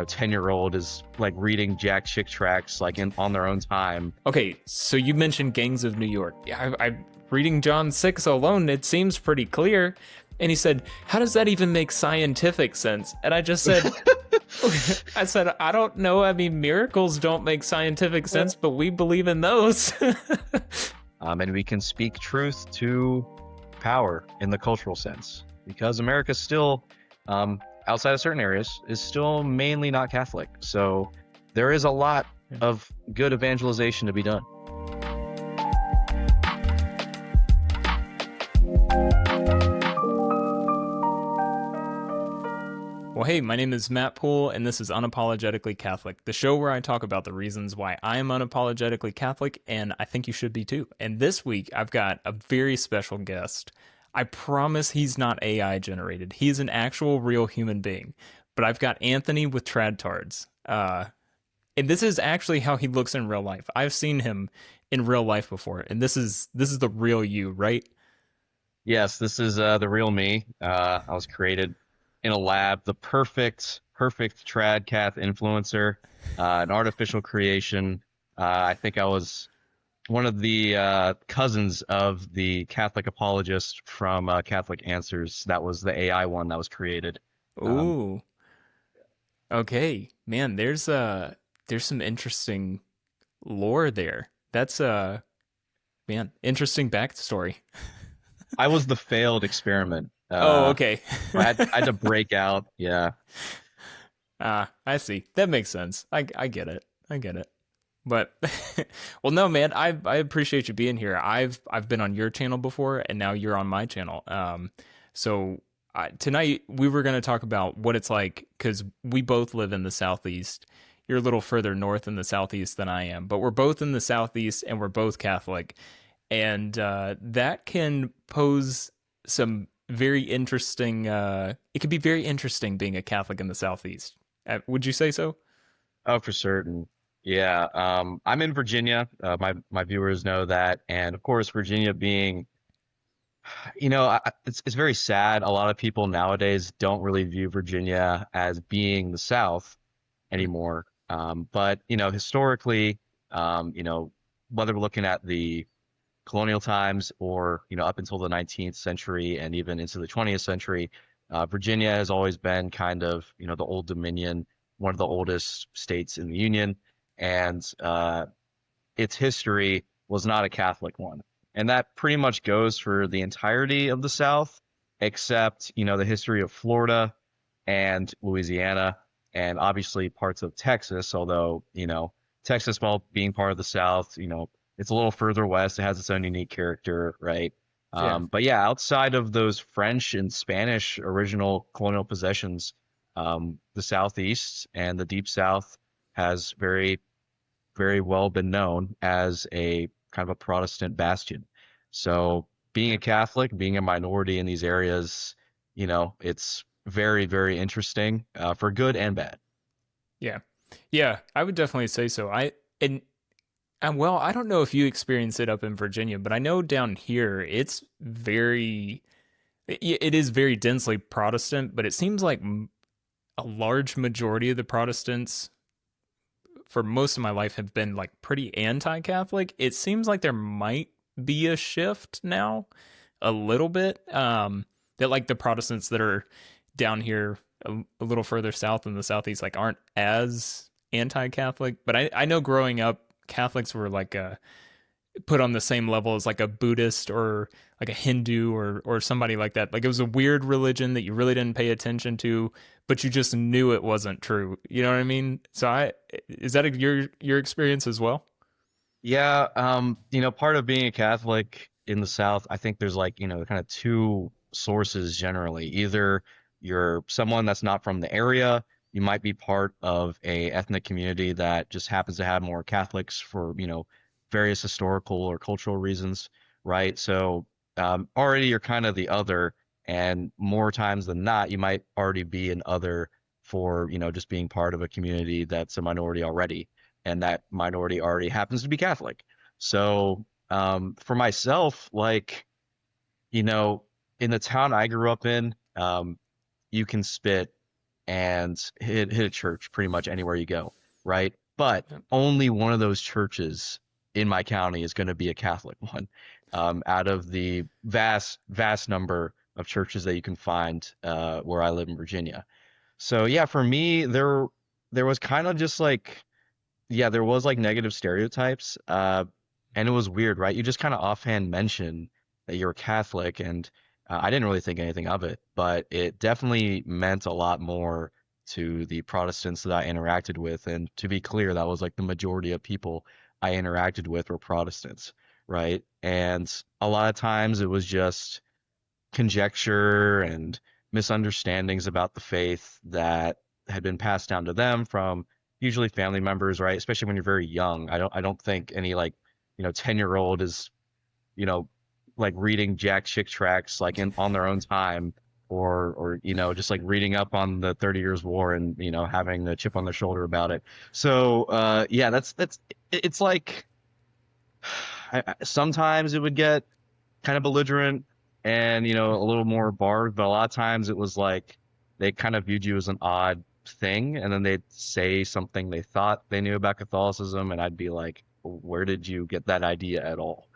10-year-old is like reading Jack Chick tracts like on their own time. Okay, so you mentioned Gangs of New York. Yeah, I'm reading John 6 alone. It seems pretty clear. And he said, how does that even make scientific sense? And I just said, I don't know. I mean, miracles don't make scientific sense, but we believe in those. And we can speak truth to power in the cultural sense, because America still, outside of certain areas, is still mainly not Catholic. So there is a lot of good evangelization to be done. Well, hey, my name is Matt Poole, and this is Unapologetically Catholic, the show where I talk about the reasons why I am unapologetically Catholic, and I think you should be too. And this week, I've got a very special guest. I promise he's not AI generated. He's an actual real human being. But I've got Anthony with Tradtards. And this is actually how he looks in real life. I've seen him in real life before, and this is the real you, right? Yes, this is the real me. I was created in a lab, the perfect Tradcath influencer, an artificial creation. I think I was one of the cousins of the Catholic apologist from Catholic Answers. That was the AI one that was created. Ooh. Okay, man, there's some interesting lore there. That's man, interesting backstory. I was the failed experiment. Oh, okay. I had to break out. Yeah. I see. That makes sense. I get it. I get it. But well, no, man, I appreciate you being here. I've been on your channel before, and now you're on my channel. So tonight we were going to talk about what it's like, because we both live in the Southeast. You're a little further north in the Southeast than I am, but we're both in the Southeast, and we're both Catholic, and that can pose some very interesting. It could be very interesting being a Catholic in the Southeast. Would you say so? Oh, for certain. Yeah. I'm in Virginia. My viewers know that, and of course, Virginia being, it's very sad. A lot of people nowadays don't really view Virginia as being the South anymore. But historically, whether we're looking at the colonial times or up until the 19th century and even into the 20th century, Virginia has always been kind of the Old Dominion, one of the oldest states in the Union, and its history was not a Catholic one, and that pretty much goes for the entirety of the South, except the history of Florida and Louisiana, and obviously parts of Texas. Although Texas, while being part of the South, it's a little further west. It has its own unique character, right? Yeah. But yeah, outside of those French and Spanish original colonial possessions, the Southeast and the Deep South has very, very well been known as a kind of a Protestant bastion. So being a Catholic, being a minority in these areas, it's very, very interesting, for good and bad. Yeah. Yeah, I would definitely say so. Well, I don't know if you experience it up in Virginia, but I know down here it is very densely Protestant, but it seems like a large majority of the Protestants for most of my life have been like pretty anti-Catholic. It seems like there might be a shift now a little bit, that like the Protestants that are down here a little further south in the Southeast like aren't as anti-Catholic. But I know growing up, Catholics were like put on the same level as like a Buddhist or like a Hindu or somebody like that. Like it was a weird religion that you really didn't pay attention to, but you just knew it wasn't true. You know what I mean? So is that your experience as well? Yeah, part of being a Catholic in the South, I think there's like, kind of two sources generally. Either you're someone that's not from the area, you might be part of a ethnic community that just happens to have more Catholics for, various historical or cultural reasons, right? So already you're kind of the other, and more times than not, you might already be an other for, just being part of a community that's a minority already, and that minority already happens to be Catholic. So for myself, like, in the town I grew up in, you can spit and hit a church pretty much anywhere you go, right? But only one of those churches in my county is going to be a Catholic one, out of the vast number of churches that you can find where I live in Virginia. So yeah, for me, there was kind of just like, yeah, there was like negative stereotypes, and it was weird, right? You just kind of offhand mention that you're Catholic, and I didn't really think anything of it, but it definitely meant a lot more to the Protestants that I interacted with. And to be clear, that was like the majority of people I interacted with were Protestants, right? And a lot of times it was just conjecture and misunderstandings about the faith that had been passed down to them from usually family members, right? Especially when you're very young. I don't think any like, 10-year-old is, you know, like reading Jack Chick tracts like in on their own time, or just like reading up on the 30 Years War and having a chip on their shoulder about it. So yeah, that's it's like sometimes it would get kind of belligerent and a little more barbed, but a lot of times it was like they kind of viewed you as an odd thing, and then they'd say something they thought they knew about Catholicism, and I'd be like, where did you get that idea at all?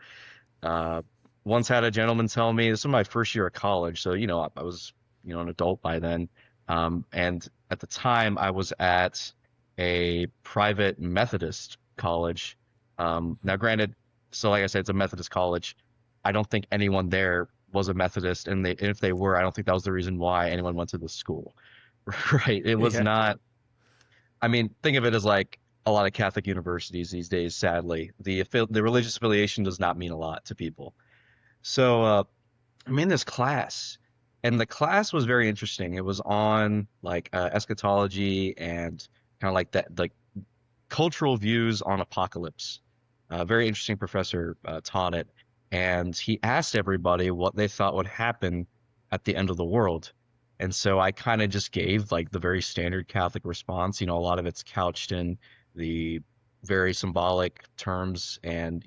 uh Once had a gentleman tell me, this was my first year of college, so I was an adult by then, and at the time I was at a private Methodist college. Now granted, so like I said, it's a Methodist college. I don't think anyone there was a Methodist, and if they were, I don't think that was the reason why anyone went to the school. Right? It was Yeah. not. I mean, think of it as like a lot of Catholic universities these days. Sadly, the religious affiliation does not mean a lot to people. So I'm in this class, and the class was very interesting. It was on like eschatology and kind of like that, like cultural views on apocalypse. A very interesting professor taught it, and he asked everybody what they thought would happen at the end of the world. And so I kind of just gave like the very standard Catholic response. A lot of it's couched in the very symbolic terms and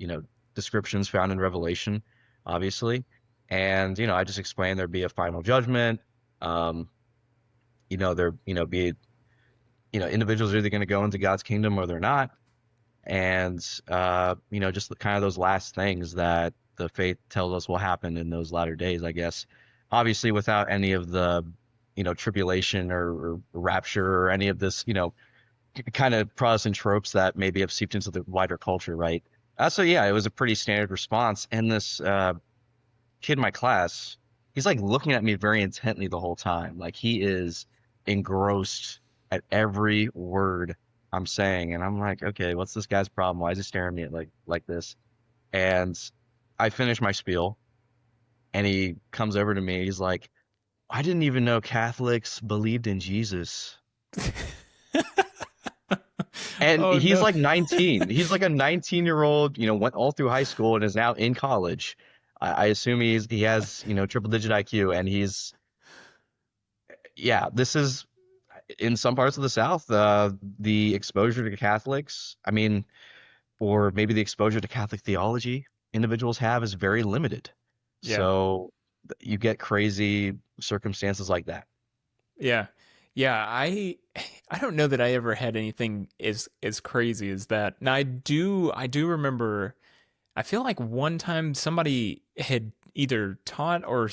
descriptions found in Revelation, obviously. And I just explained there'd be a final judgment. Um, there be individuals are either going to go into God's kingdom or they're not, and just kind of those last things that the faith tells us will happen in those latter days, I guess. Obviously, without any of the tribulation or rapture or any of this kind of Protestant tropes that maybe have seeped into the wider culture, right? So yeah, it was a pretty standard response, and this kid in my class, he's like looking at me very intently the whole time. Like he is engrossed at every word I'm saying. And I'm like, okay, what's this guy's problem? Why is he staring at me like this? And I finish my spiel, and he comes over to me. He's like, I didn't even know Catholics believed in Jesus. And Oh he's no. like 19. He's like a 19-year-old, went all through high school and is now in college. I assume he has, triple digit IQ, and yeah, this is in some parts of the South, the exposure to Catholics, I mean, or maybe the exposure to Catholic theology individuals have is very limited. Yeah. So you get crazy circumstances like that. Yeah. Yeah, I don't know that I ever had anything as crazy as that. Now I do remember, I feel like one time somebody had either taught or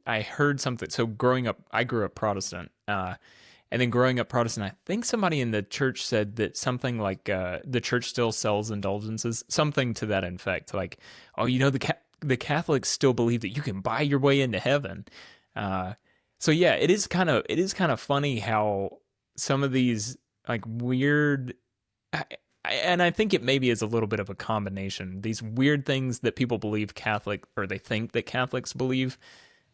I heard something. So growing up, I grew up Protestant. And then growing up Protestant, I think somebody in the church said that something like the church still sells indulgences, something to that effect. Like, oh, the Catholics still believe that you can buy your way into heaven. Uh, so yeah, it is kind of funny how some of these like weird, and I think it maybe is a little bit of a combination. These weird things that people believe Catholic, or they think that Catholics believe.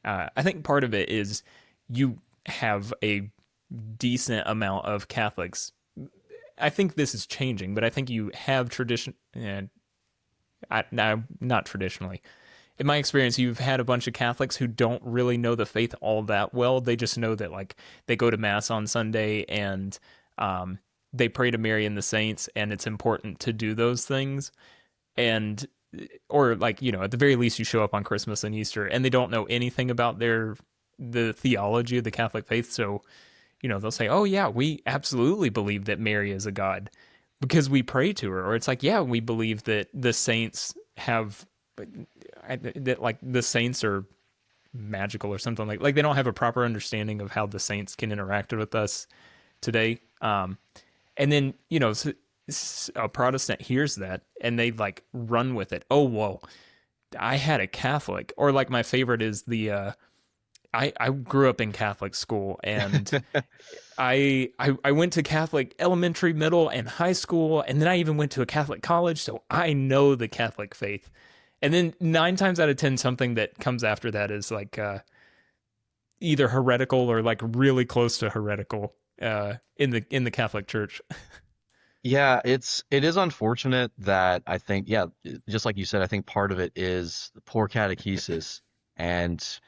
I think part of it is you have a decent amount of Catholics. I think this is changing, but I think you have tradition. Not traditionally. In my experience, you've had a bunch of Catholics who don't really know the faith all that well. They just know that like they go to mass on Sunday and they pray to Mary and the saints, and it's important to do those things. And or like at the very least, you show up on Christmas and Easter, and they don't know anything about the theology of the Catholic faith. So they'll say, "Oh yeah, we absolutely believe that Mary is a god because we pray to her," or it's like, "Yeah, we believe that the saints have that like the saints are magical or something like they don't have a proper understanding of how the saints can interact with us today." And then a Protestant hears that and they like run with it. Oh, whoa, I had a Catholic, or like my favorite is the I grew up in Catholic school, and I went to Catholic elementary, middle, and high school, and then I even went to a Catholic college, so I know the Catholic faith. And then 9 times out of 10, something that comes after that is like either heretical or like really close to heretical in the Catholic Church. Yeah, it is unfortunate that I think, yeah, just like you said, I think part of it is poor catechesis and,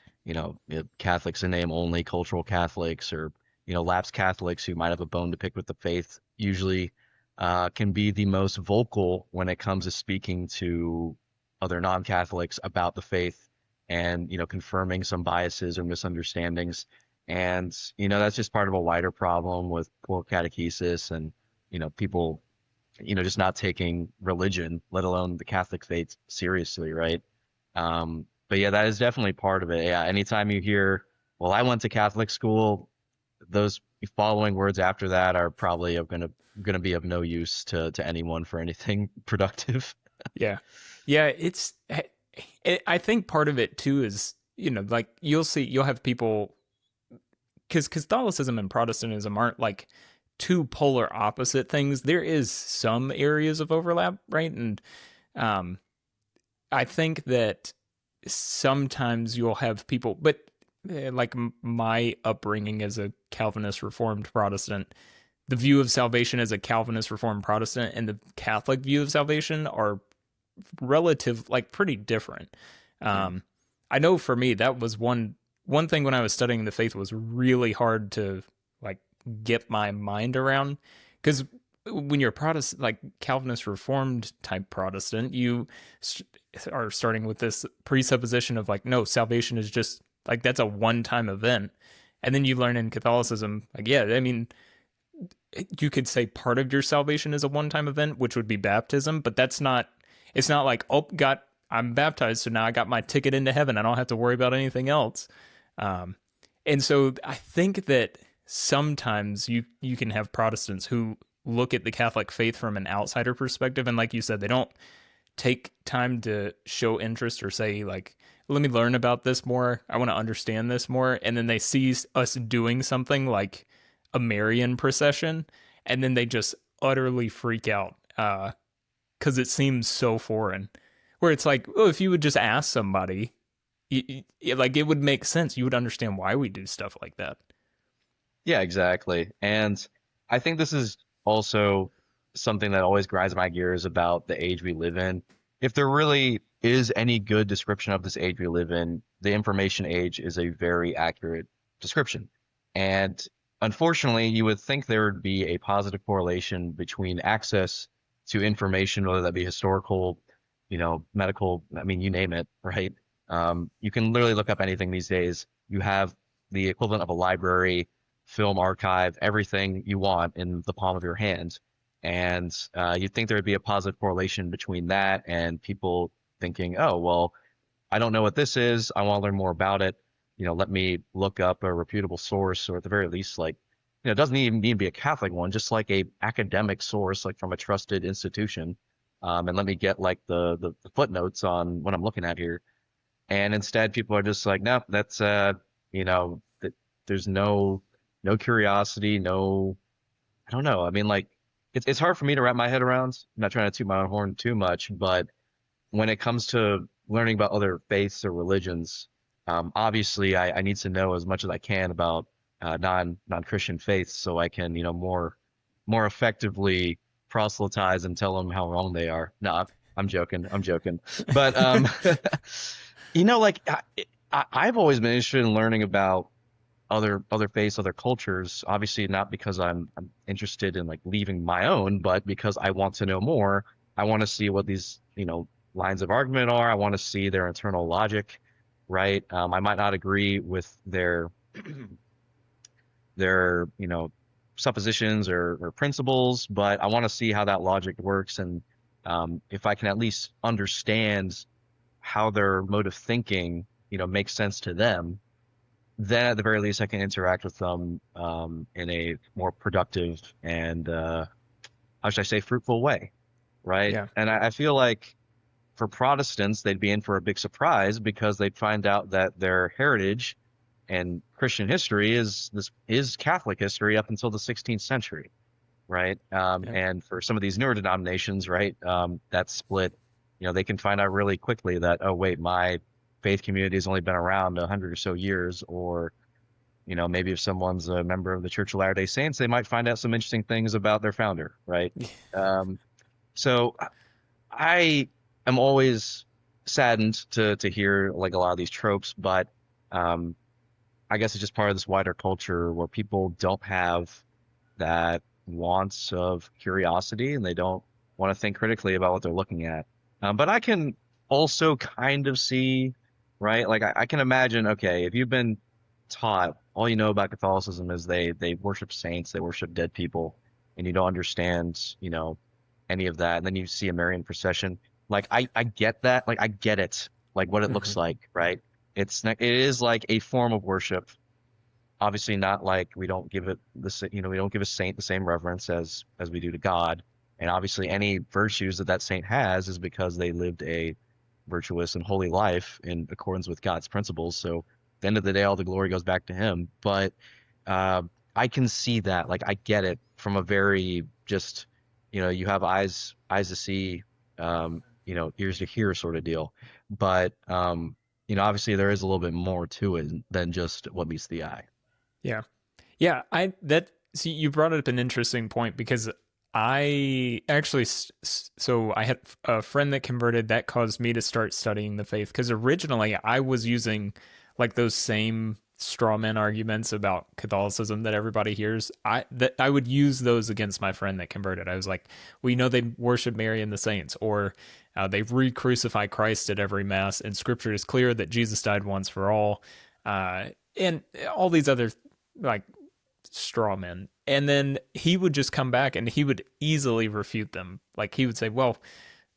Catholics in name only, cultural Catholics, or, lapsed Catholics who might have a bone to pick with the faith usually can be the most vocal when it comes to speaking to other non-Catholics about the faith and, confirming some biases or misunderstandings. And, that's just part of a wider problem with poor catechesis and people, just not taking religion, let alone the Catholic faith, seriously, right? But yeah, that is definitely part of it. Yeah, anytime you hear, well, I went to Catholic school, those following words after that are probably gonna be of no use to anyone for anything productive. Yeah. Yeah, I think part of it too is, like you'll have people, because Catholicism and Protestantism aren't like two polar opposite things. There is some areas of overlap, right? And um, I think that sometimes you'll have people, but like my upbringing as a Calvinist Reformed Protestant, the view of salvation as a Calvinist Reformed Protestant and the Catholic view of salvation are relative, like pretty different. Mm. Um, I know for me that was one thing when I was studying the faith was really hard to like get my mind around, because when you're Protestant, like Calvinist Reformed type Protestant, you are starting with this presupposition of like, no, salvation is just like that's a one-time event, and then you learn in Catholicism, like, yeah, I mean, you could say part of your salvation is a one-time event, which would be baptism, but that's not. It's not like, oh, I'm baptized, so now I got my ticket into heaven. I don't have to worry about anything else. Um, and so I think that sometimes you can have Protestants who look at the Catholic faith from an outsider perspective, and like you said, they don't take time to show interest or say like, let me learn about this more. I want to understand this more. And then they see us doing something like a Marian procession, and then they just utterly freak out because it seems so foreign. Where it's like, oh, if you would just ask somebody, like it would make sense. You would understand why we do stuff like that. Yeah, exactly. And I think this is also something that always grinds my gears about the age we live in. If there really is any good description of this age we live in, the information age is a very accurate description. And unfortunately, you would think there would be a positive correlation between access to information, whether that be historical, medical, I mean, you name it, right? You can literally look up anything these days. You have the equivalent of a library, film archive, everything you want in the palm of your hand. And you'd think there would be a positive correlation between that and people thinking, oh, well, I don't know what this is. I want to learn more about it. Let me look up a reputable source, or at the very least, like, it doesn't even need to be a Catholic one, just like a academic source, like from a trusted institution. And let me get like the footnotes on what I'm looking at here. And instead, people are just like, no, that's there's no curiosity, no, I don't know. I mean, like, it's hard for me to wrap my head around. I'm not trying to toot my own horn too much, but when it comes to learning about other faiths or religions, obviously I need to know as much as I can about non-Christian faiths so I can, more effectively proselytize and tell them how wrong they are. No, I'm joking. I'm joking. But like I've always been interested in learning about other faiths, other cultures. Obviously, not because I'm interested in like leaving my own, but because I want to know more. I want to see what these lines of argument are. I want to see their internal logic, right? I might not agree with their their, suppositions or principles, but I want to see how that logic works. And if I can at least understand how their mode of thinking, makes sense to them, then at the very least I can interact with them in a more productive and how should I say, fruitful way, right? Yeah. And I feel like for Protestants, they'd be in for a big surprise because they'd find out that their heritage and Christian history is Catholic history up until the 16th century, right? Yeah. And for some of these newer denominations, right, that split, they can find out really quickly that, oh wait, my faith community has only been around 100 or so years, or maybe if someone's a member of the Church of Latter-day Saints, they might find out some interesting things about their founder, right? Um, so I am always saddened to hear like a lot of these tropes, but um, I guess it's just part of this wider culture where people don't have that wants of curiosity and they don't want to think critically about what they're looking at. But I can also kind of see, right? Like I can imagine, okay, if you've been taught all you know about Catholicism is they worship saints, they worship dead people, and you don't understand, any of that, and then you see a Marian procession. Like I get that, like I get it, like what it looks Mhm. like, right? It is like a form of worship. Obviously not like we don't give it we don't give a saint the same reverence as we do to God. And obviously any virtues that that saint has is because they lived a virtuous and holy life in accordance with God's principles. So at the end of the day, all the glory goes back to him. But uh, I can see that, like I get it from a very just, you have eyes to see, ears to hear sort of deal. But obviously there is a little bit more to it than just what meets the eye. Yeah. Yeah, I that see you brought up an interesting point because I actually so I had a friend that converted that caused me to start studying the faith because originally I was using like those same straw man arguments about Catholicism that everybody hears. I would use those against my friend that converted. I was like, well, they worship Mary and the saints, or they re-crucify Christ at every mass, and Scripture is clear that Jesus died once for all, and all these other like straw men. And then he would just come back and he would easily refute them. Like he would say, well,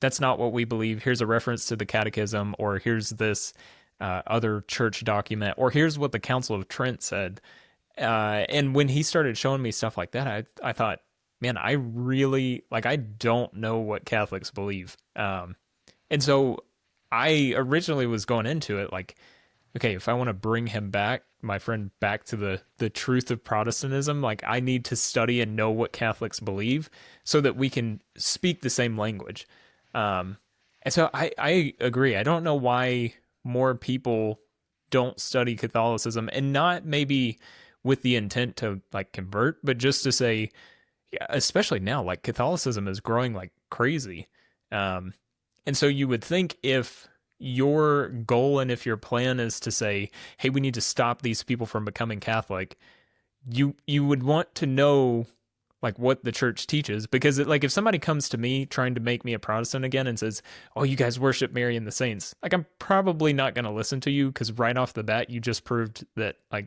that's not what we believe. Here's a reference to the Catechism, or here's this other church document, or here's what the Council of Trent said. And when he started showing me stuff like that, I thought, man, I really like, I don't know what Catholics believe. And so I originally was going into it like, okay, if I want to bring him back, my friend, back to the truth of Protestantism, like I need to study and know what Catholics believe so that we can speak the same language. And so I agree. I don't know why more people don't study Catholicism, and not maybe with the intent to like convert, but just to say, yeah, especially now, like Catholicism is growing like crazy. Um, and so you would think if your goal and if your plan is to say, hey, we need to stop these people from becoming Catholic, you would want to know like what the church teaches, because like if somebody comes to me trying to make me a Protestant again and says, "Oh, you guys worship Mary and the saints," like I'm probably not going to listen to you because right off the bat you just proved that like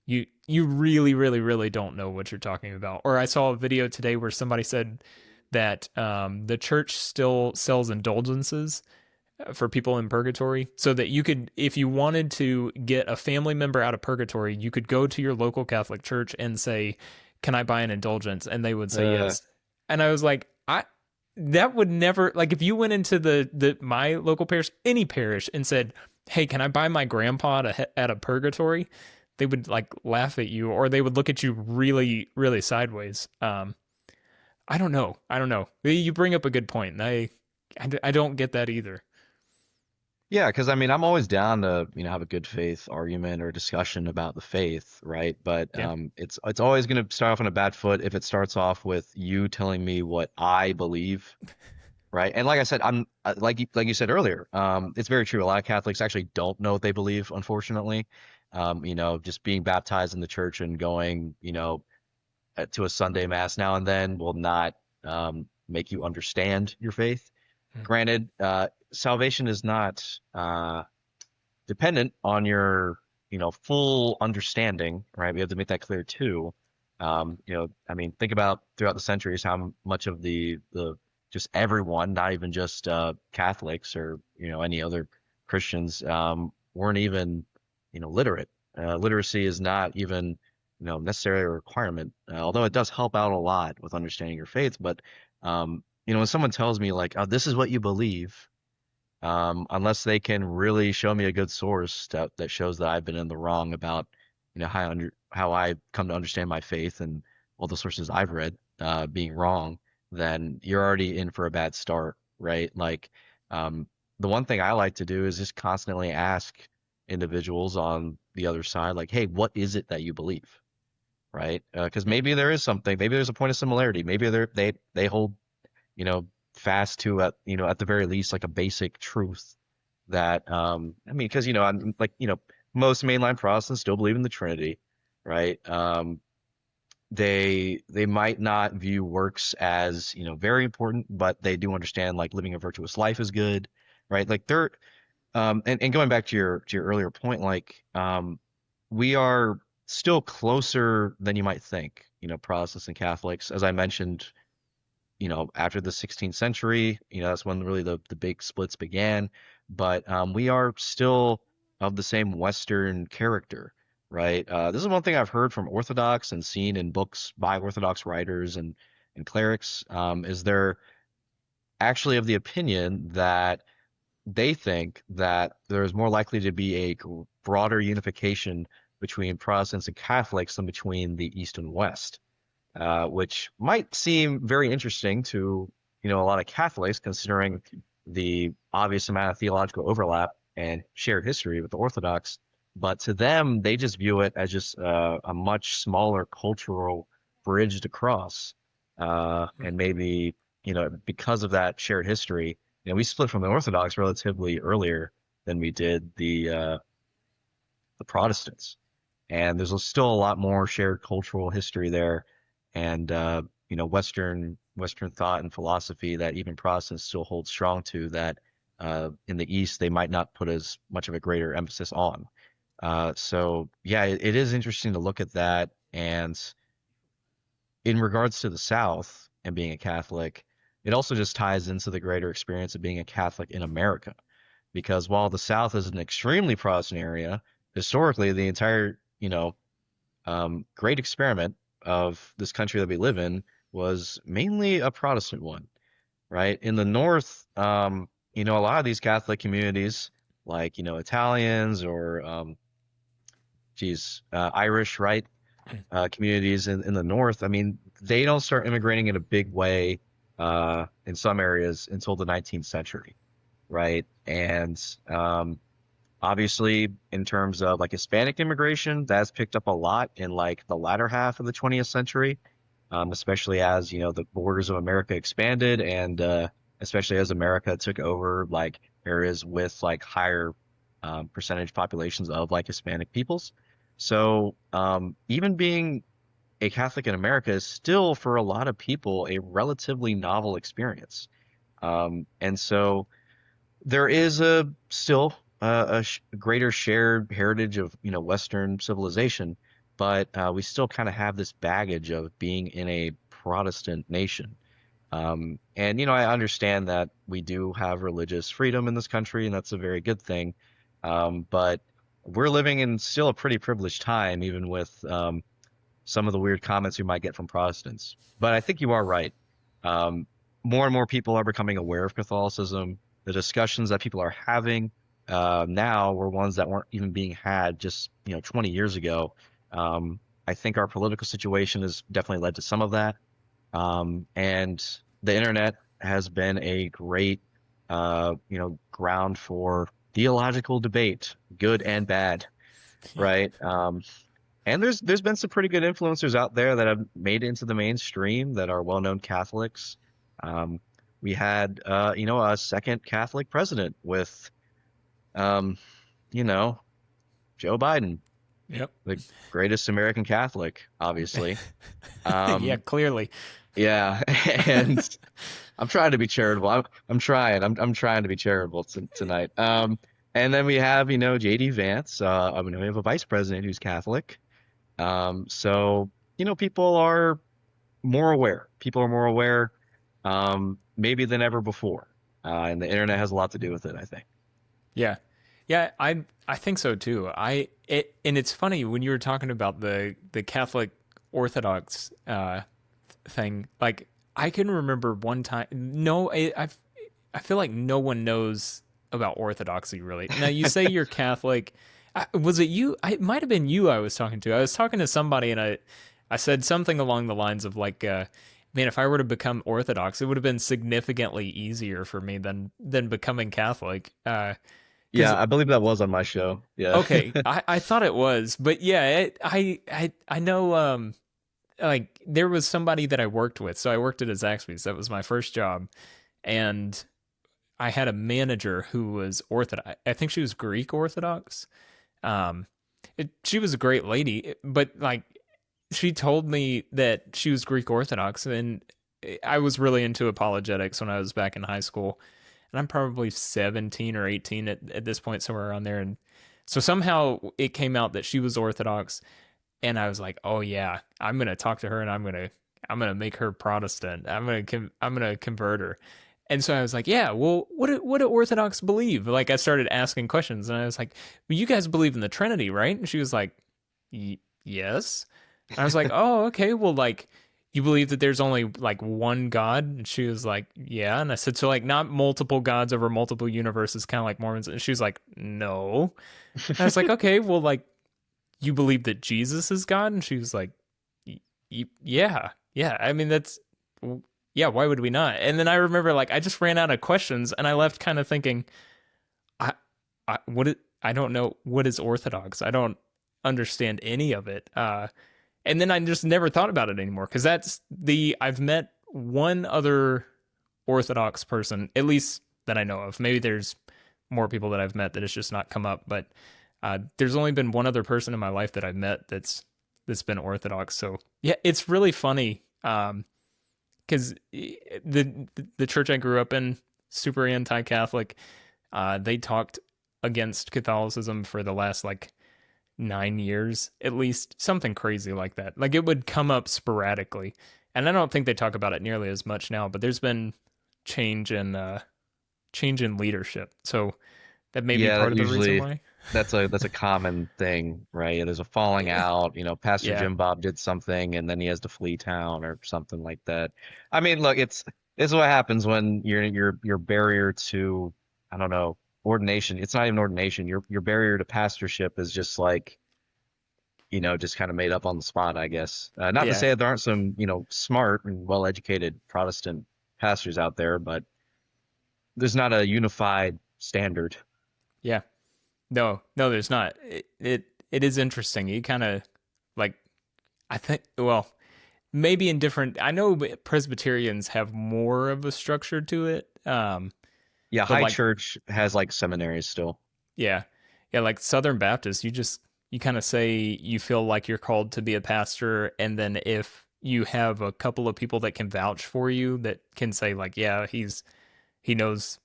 you really don't know what you're talking about. Or I saw a video today where somebody said that the church still sells indulgences for people in purgatory, so that you could, if you wanted to get a family member out of purgatory, you could go to your local Catholic church and say, "Can I buy an indulgence?" And they would say Uh, yes. And I was like, I that would never, like if you went into the my local parish, any parish, and said, "Hey, can I buy my grandpa at a purgatory?" They would like laugh at you, or they would look at you really sideways. I don't know. I don't know. You bring up a good point, and I don't get that either. Yeah, because I mean, I'm always down to, have a good faith argument or discussion about the faith, right? But Yeah. it's always going to start off on a bad foot if it starts off with you telling me what I believe, right? And like I said, like you said earlier, it's very true. A lot of Catholics actually don't know what they believe, unfortunately. Just being baptized in the church and going, to a Sunday mass now and then will not make you understand your faith. Granted, salvation is not dependent on your, full understanding, right? We have to make that clear too. I mean, think about throughout the centuries how much of the just everyone, not even just Catholics or any other Christians, weren't even literate. Literacy is not even necessarily a requirement, although it does help out a lot with understanding your faith. But when someone tells me like, "Oh, this is what you believe," unless they can really show me a good source that shows that I've been in the wrong about, how I come to understand my faith and all the sources I've read being wrong, then you're already in for a bad start, right? Like, um, the one thing I like to do is just constantly ask individuals on the other side, like, hey, what is it that you believe, right? Because maybe there is something, maybe there's a point of similarity, maybe they hold you know, fast to at the very least like a basic truth that I mean, because I'm like, most mainline Protestants still believe in the Trinity, right? They might not view works as, very important, but they do understand like living a virtuous life is good, right? Like they're and going back to your earlier point, like we are still closer than you might think, Protestants and Catholics. As I mentioned, after the 16th century, that's when really the big splits began. But we are still of the same Western character, right? This is one thing I've heard from Orthodox and seen in books by Orthodox writers and clerics, is they're actually of the opinion that they think that there's more likely to be a broader unification between Protestants and Catholics than between the East and West, which might seem very interesting to a lot of Catholics, considering the obvious amount of theological overlap and shared history with the Orthodox. But to them, they just view it as just a much smaller cultural bridge to cross, and maybe because of that shared history, we split from the Orthodox relatively earlier than we did the Protestants, and there's still a lot more shared cultural history there, and Western thought and philosophy that even Protestants still hold strong to, that in the East they might not put as much of a greater emphasis on. So yeah, it is interesting to look at that. And in regards to the South and being a Catholic, it also just ties into the greater experience of being a Catholic in America. Because while the South is an extremely Protestant area, historically the entire, great experiment of this country that we live in was mainly a Protestant one, right? In the North, a lot of these Catholic communities, like, Italians or, Irish, right? Communities in the North, I mean, they don't start immigrating in a big way in some areas until the 19th century, right? And obviously, in terms of like Hispanic immigration, that's picked up a lot in like the latter half of the 20th century, especially as the borders of America expanded, and especially as America took over like areas with like higher percentage populations of like Hispanic peoples. So even being a Catholic in America is still for a lot of people a relatively novel experience, and so there is a still greater shared heritage of Western civilization, but we still kind of have this baggage of being in a Protestant nation. And I understand that we do have religious freedom in this country, and that's a very good thing. But we're living in still a pretty privileged time, even with some of the weird comments you might get from Protestants. But I think you are right. Um, More and more people are becoming aware of Catholicism. The discussions that people are having now were ones that weren't even being had just 20 years ago. I think our political situation has definitely led to some of that, and the internet has been a great ground for theological debate, good and bad, Yeah. right? And there's been some pretty good influencers out there that have made it into the mainstream that are well-known Catholics. Um, we had a second Catholic president with um, you know Joe Biden, Yep. the greatest American Catholic, obviously. Yeah, Um, clearly. yeah, and I'm trying to be charitable. I'm trying. I'm trying to be charitable tonight. And then we have, JD Vance. We have a vice president who's Catholic. So, people are more aware. People are more aware, maybe than ever before. And the internet has a lot to do with it, I think. Yeah. Yeah, I think so too. And it's funny when you were talking about the Catholic Orthodox thing. Like I can remember one time. No, I feel like no one knows about Orthodoxy really. Now you say you're Catholic. Was it you? It might have been you I was talking to. I was talking to somebody and I said something along the lines of like, man, if I were to become Orthodox, it would have been significantly easier for me than becoming Catholic. Because Yeah, I believe that was on my show. Yeah. okay, I thought it was, but yeah, I know like there was somebody that I worked with. So I worked at a Zaxby's. That was my first job, and I had a manager who was Orthodox. I think she was Greek Orthodox. Um, she was a great lady, but like she told me that she was Greek Orthodox, and I was really into apologetics when I was back in high school, and I'm probably 17 or 18 at this point, somewhere around there. And so somehow it came out that she was Orthodox, and I was like, oh yeah, I'm gonna talk to her, and I'm gonna make her Protestant. I'm gonna convert her. And so I was like, yeah, well, what do Orthodox believe? Like I started asking questions, and I was like, well, you guys believe in the Trinity, right? And she was like, yes. I was like, oh, okay. Well, like, you believe that there's only like one God? And she was like, yeah. And I said, so like not multiple gods over multiple universes, kind of like Mormons. And she was like, no. And I was like, okay, well, like, you believe that Jesus is God? And she was like, yeah, yeah. I mean, yeah. Why would we not? And then I remember like I just ran out of questions, and I left kind of thinking, I, I don't know what is Orthodox. I don't understand any of it. And then I just never thought about it anymore because I've met one other Orthodox person, at least that I know of. Maybe there's more people that I've met that it's just not come up, but there's only been one other person in my life that I've met that's been Orthodox. So yeah, it's really funny because the church I grew up in, super anti-Catholic. They talked against Catholicism for the last like 9 years at least, something crazy like that. Like it would come up sporadically, and I don't think they talk about it nearly as much now. But there's been change in change in leadership, so that may be Yeah, part that of the reason usually why. that's a common thing, right? There's a falling out, Pastor Yeah, Jim Bob did something and then he has to flee town or something like that. I mean, look, it's what happens when your barrier to, I don't know, ordination. It's not even ordination. Your barrier to pastorship is just like, just kind of made up on the spot, I guess. Not to yeah, say that there aren't some, smart and well-educated Protestant pastors out there, but there's not a unified standard. yeah. No, no, there's not. It is interesting. You kind of like I think well maybe in different. I know Presbyterians have more of a structure to it. Yeah, But high like church has like seminaries still. yeah. Yeah, like Southern Baptist, you kind of say you feel like you're called to be a pastor, and then if you have a couple of people that can vouch for you that can say like, yeah, he knows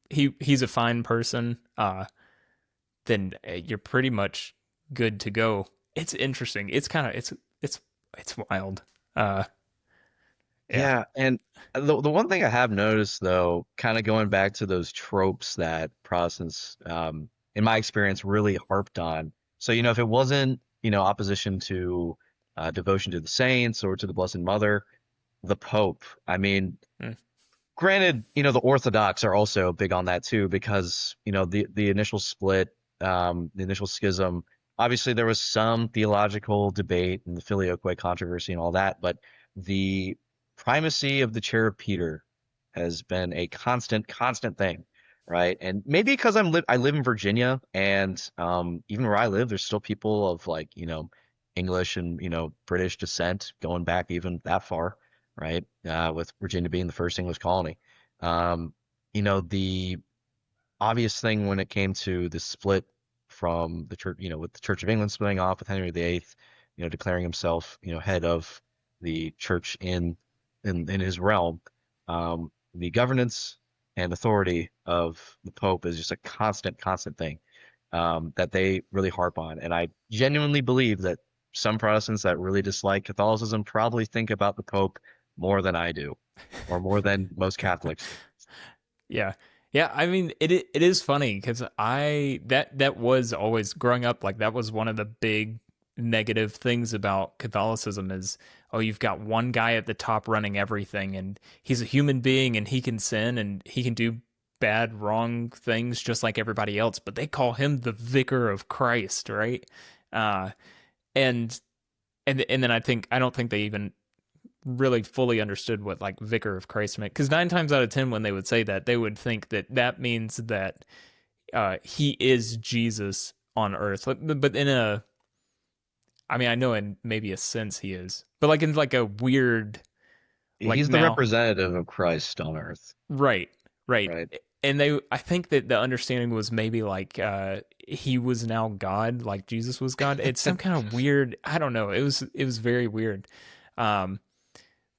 he's a fine person, then you're pretty much good to go. It's interesting. It's kind of it's wild. Uh yeah. Yeah, and the one thing I have noticed though, kind of going back to those tropes that Protestants, in my experience, really harped on. So, if it wasn't, opposition to devotion to the saints or to the Blessed Mother, the Pope. I mean, Mm, granted, the Orthodox are also big on that too, because the initial split, the initial schism. Obviously, there was some theological debate and the filioque controversy and all that, but the primacy of the chair of Peter has been a constant thing, right? And maybe because I live in Virginia, and even where I live, there's still people of like English and British descent going back even that far, right? With Virginia being the first English colony. Um, the obvious thing when it came to the split from the church, with the Church of England splitting off with Henry VIII, declaring himself, head of the church in his realm, the governance and authority of the Pope is just a constant thing that they really harp on. And I genuinely believe that some Protestants that really dislike Catholicism probably think about the Pope more than I do, or more than most Catholics do. Yeah. Yeah, I mean it is funny because that was always growing up, like that was one of the big negative things about Catholicism is, oh, you've got one guy at the top running everything, and he's a human being and he can sin and he can do bad wrong things just like everybody else, but they call him the vicar of Christ, right? Uh and and then I don't think they even really fully understood what like vicar of Christ meant, because 9 times out of 10 when they would say that, they would think that that means that he is Jesus on earth. But in a, I mean, I know in maybe a sense he is, but like in like a weird, like He's the now, representative of Christ on earth, right, right. right? And they, I think that the understanding was maybe like he was now God, like Jesus was God. It's some kind of weird, I don't know. It was very weird. Um,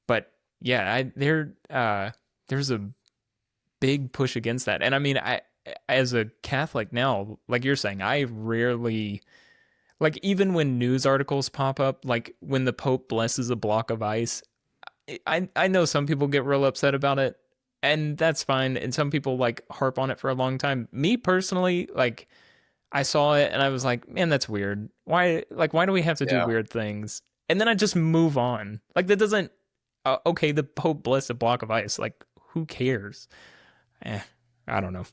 but yeah, there's a big push against that. And I mean, I as a Catholic now, like you're saying, I rarely, like even when news articles pop up, like when the Pope blesses a block of ice, I know some people get real upset about it, and that's fine. And some people like harp on it for a long time. Me personally, like I saw it and I was like, man, that's weird. Why do we have to do Yeah. weird things? And then I just move on. Like that doesn't okay, the Pope blessed a block of ice. Like, who cares? Eh, I don't know.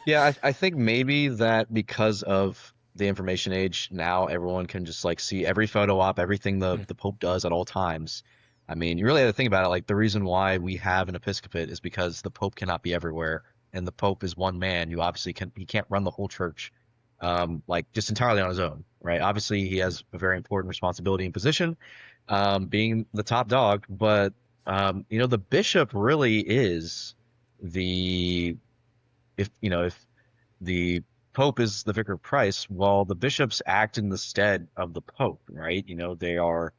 Yeah, I think maybe that because of the information age, now everyone can just like see every photo op, everything the Pope does at all times. I mean, you really have to think about it. Like the reason why we have an episcopate is because the Pope cannot be everywhere, and the Pope is one man. You obviously can he can't run the whole church, like just entirely on his own, right? Obviously, he has a very important responsibility and position, being the top dog. But the bishop really is the if the Pope is the vicar of Christ, while the bishops act in the stead of the Pope, right? They are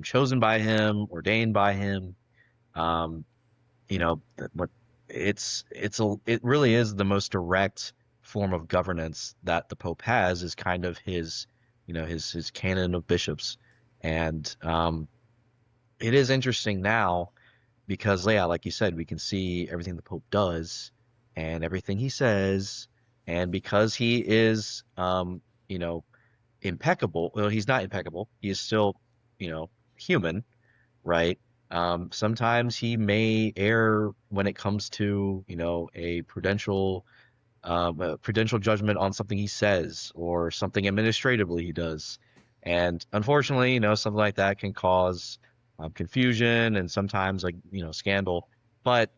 chosen by him, ordained by him. Um, what it really is the most direct form of governance that the Pope has is kind of his canon of bishops, and it is interesting now because yeah, like you said, we can see everything the Pope does and everything he says, and because he is, impeccable. Well, he's not impeccable. He is still, human, right? Sometimes he may err when it comes to, a prudential judgment on something he says or something administratively he does. And unfortunately, something like that can cause confusion and sometimes like, scandal. But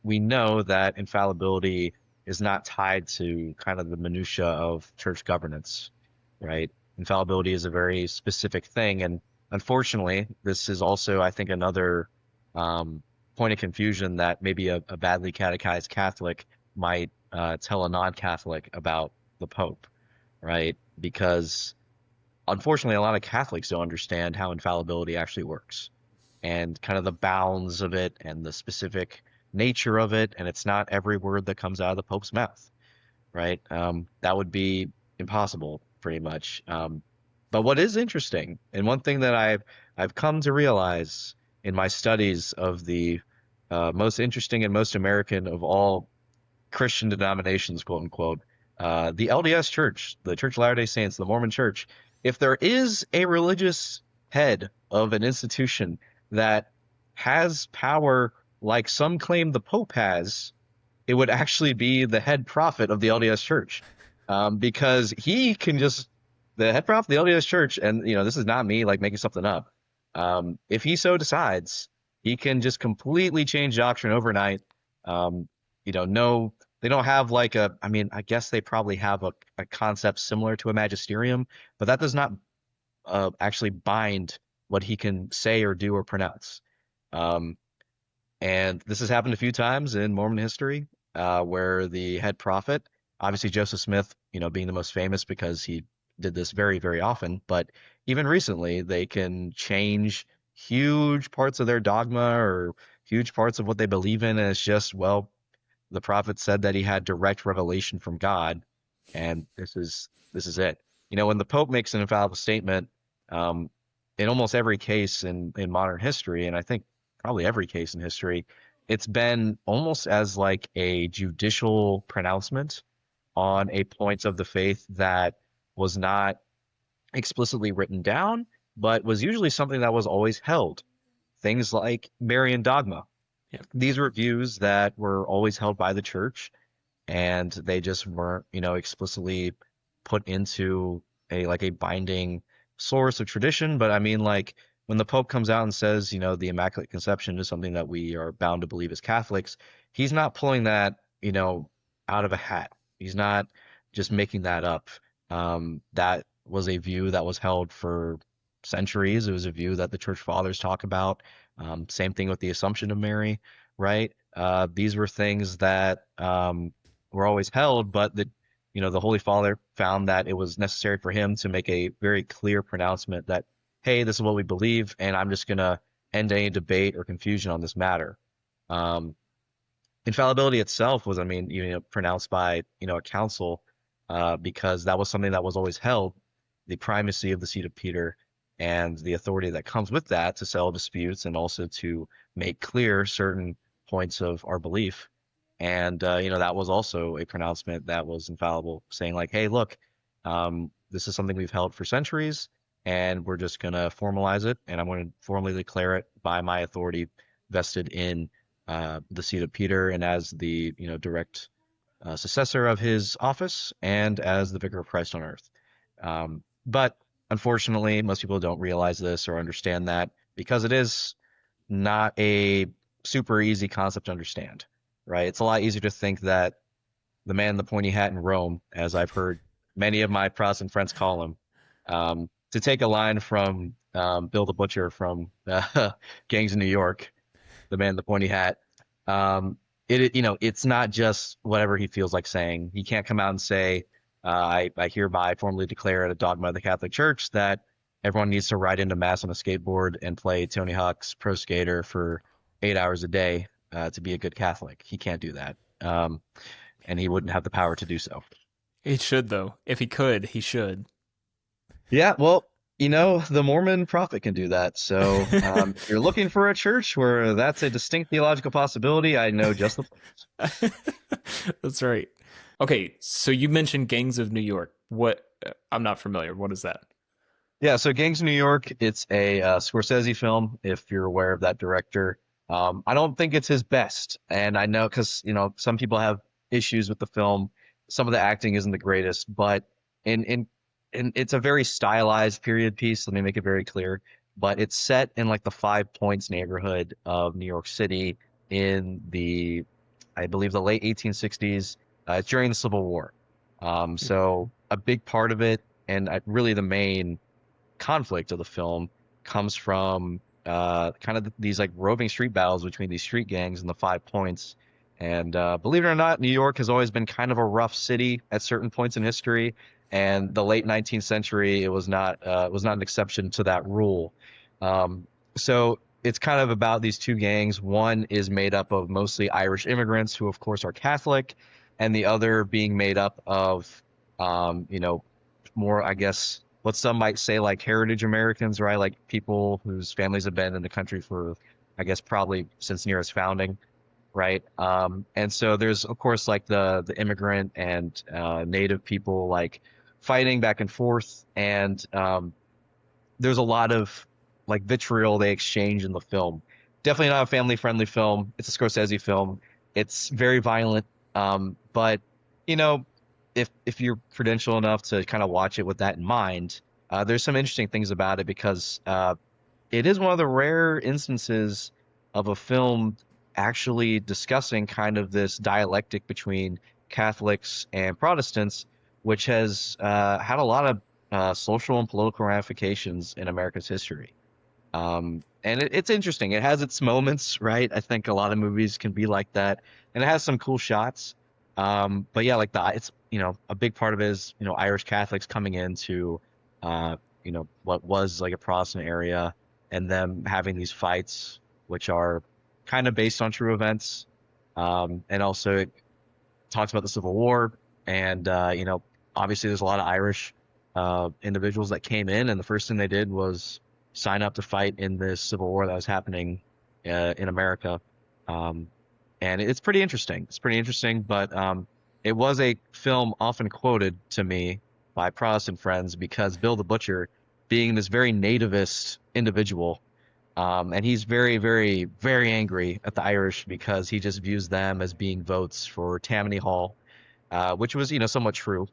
we know that infallibility is not tied to kind of the minutia of church governance, right? Infallibility is a very specific thing. And unfortunately, this is also, I think, another point of confusion that maybe a badly catechized Catholic might tell a non-Catholic about the Pope, right? Because unfortunately, a lot of Catholics don't understand how infallibility actually works and kind of the bounds of it and the specific nature of it. And it's not every word that comes out of the Pope's mouth, right? That would be impossible, pretty much. But what is interesting, and one thing that I've come to realize in my studies of the most interesting and most American of all Christian denominations, quote unquote, the LDS Church, the Church of Latter-day Saints, the Mormon Church, if there is a religious head of an institution that has power like some claim the Pope has, it would actually be the head prophet of the LDS Church, because he can just the head prophet of the LDS Church, and this is not me like making something up. If he so decides, he can just completely change doctrine overnight. Um, no, they don't have like a. I mean, I guess they probably have a concept similar to a magisterium, but that does not actually bind what he can say or do or pronounce. Um, and this has happened a few times in Mormon history, where the head prophet, obviously Joseph Smith, being the most famous because he did this very, very often, but even recently, they can change huge parts of their dogma or huge parts of what they believe in, and it's just, well, The prophet said that he had direct revelation from God, and this is it. When the Pope makes an infallible statement, um, in almost every case in modern history, and I think probably every case in history, it's been almost as like a judicial pronouncement on a point of the faith that was not explicitly written down, but was usually something that was always held. Things like Marian dogma. Yeah. These were views that were always held by the church, and they just weren't, explicitly put into a binding source of tradition. But I mean, like when the Pope comes out and says, the Immaculate Conception is something that we are bound to believe as Catholics, he's not pulling that, out of a hat. He's not just making that up. That was a view that was held for centuries. It was a view that the church fathers talk about. Same thing with the Assumption of Mary, right? These were things that were always held, but the Holy Father found that it was necessary for him to make a very clear pronouncement that, hey, this is what we believe, and I'm just gonna end any debate or confusion on this matter. Um, Infallibility itself was, I mean, pronounced by a council, because that was something that was always held, the primacy of the seat of Peter and the authority that comes with that to settle disputes and also to make clear certain points of our belief. And that was also a pronouncement that was infallible, saying like, hey, look, this is something we've held for centuries, and we're just gonna formalize it, and I'm going to formally declare it by my authority vested in the seat of Peter and as the direct successor of his office and as the vicar of Christ on earth. But unfortunately, most people don't realize this or understand that because it is not a super easy concept to understand, right? It's a lot easier to think that the man in the pointy hat in Rome, as I've heard many of my Protestant friends call him, to take a line from Bill the Butcher from Gangs of New York, the man in the pointy hat. Um, it's not just whatever he feels like saying. He can't come out and say, I hereby formally declare it a dogma of the Catholic Church that everyone needs to ride into mass on a skateboard and play Tony Hawk's Pro Skater for 8 hours a day to be a good Catholic. He can't do that, and he wouldn't have the power to do so. He should, though. If he could, he should. Yeah, well, the Mormon prophet can do that. So if you're looking for a church where that's a distinct theological possibility, I know just the place. That's right. Okay, so you mentioned Gangs of New York. What? I'm not familiar. What is that? Yeah, so Gangs of New York, it's a Scorsese film, if you're aware of that director. I don't think it's his best, and I know because, some people have issues with the film. Some of the acting isn't the greatest, but in in it's a very stylized period piece. Let me make it very clear. But it's set in like the Five Points neighborhood of New York City in I believe, the late 1860s. It's during the Civil War. So a big part of it, and really the main conflict of the film comes from kind of these like roving street battles between these street gangs and the Five Points. And believe it or not, New York has always been kind of a rough city at certain points in history. And the late 19th century, it was not an exception to that rule. So it's kind of about these two gangs. One is made up of mostly Irish immigrants who, of course, are Catholic, and the other being made up of, more, I guess, what some might say like heritage Americans, right? Like people whose families have been in the country for, I guess, probably since near its founding, right? And so there's, of course, like the immigrant and native people like fighting back and forth, and there's a lot of like vitriol they exchange in the film. Definitely not a family friendly film. It's a Scorsese film. It's very violent. But you know, if you're credentialed enough to kind of watch it with that in mind, there's some interesting things about it because it is one of the rare instances of a film actually discussing kind of this dialectic between Catholics and Protestants, which has had a lot of social and political ramifications in America's history. And it's interesting. It has its moments, right? I think a lot of movies can be like that, and it has some cool shots. But yeah, like it's a big part of it is Irish Catholics coming into what was like a Protestant area, and them having these fights, which are kind of based on true events. And also it talks about the Civil War, and obviously there's a lot of Irish individuals that came in, and the first thing they did was sign up to fight in this Civil War that was happening in America. Um, and it's pretty interesting. It's pretty interesting, but it was a film often quoted to me by Protestant friends because Bill the Butcher, being this very nativist individual, and he's very, very, very angry at the Irish because he just views them as being votes for Tammany Hall, which was, somewhat true.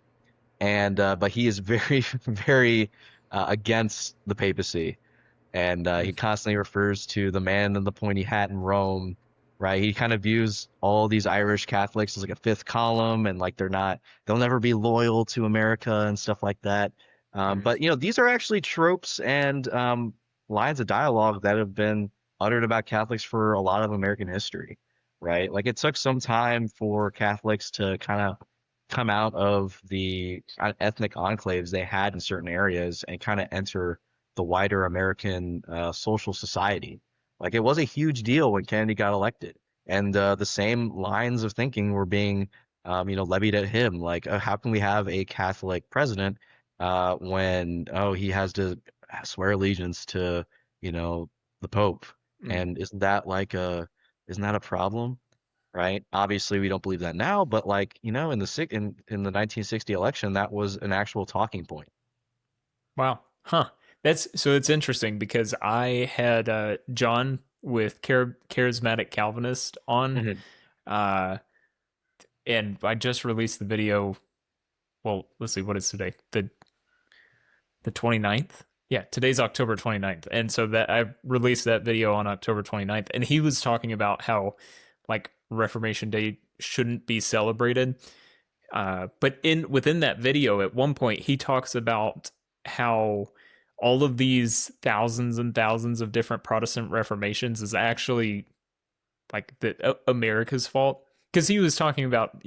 And but he is very, very against the papacy, and he constantly refers to the man in the pointy hat in Rome, right? He kind of views all these Irish Catholics as like a fifth column, and like they'll never be loyal to America and stuff like that. Mm-hmm. But these are actually tropes and lines of dialogue that have been uttered about Catholics for a lot of American history, right? Like it took some time for Catholics to kind of come out of the ethnic enclaves they had in certain areas and kind of enter the wider American social society. Like it was a huge deal when Kennedy got elected, and the same lines of thinking were being, levied at him. Like, how can we have a Catholic president when he has to swear allegiance to, you know, the Pope? Mm-hmm. And isn't that a problem? Right? Obviously, we don't believe that now, but like, in the 1960 election, that was an actual talking point. Wow. Huh. That's so it's interesting because I had John with Charismatic Calvinist on, Mhm. uh, and I just released the video. Well, let's see, what is today? The 29th? Yeah, today's October 29th. And so that I released that video on October 29th, and he was talking about how like Reformation Day shouldn't be celebrated. But in within that video, at one point, he talks about how all of these thousands and thousands of different Protestant reformations is actually like America's fault. Because he was talking about,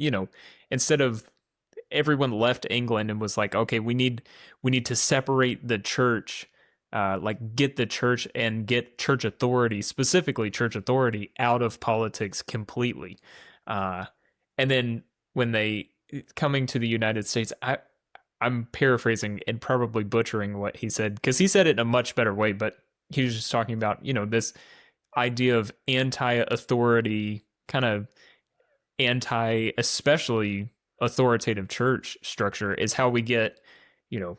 instead of everyone left England and was like, okay, we need to separate the church, like get the church and get church authority, specifically church authority, out of politics completely. Uh, and then when they coming to the United States, I'm paraphrasing and probably butchering what he said because he said it in a much better way, but he was just talking about, this idea of anti-authority, kind of anti, especially authoritative church structure is how we get, you know,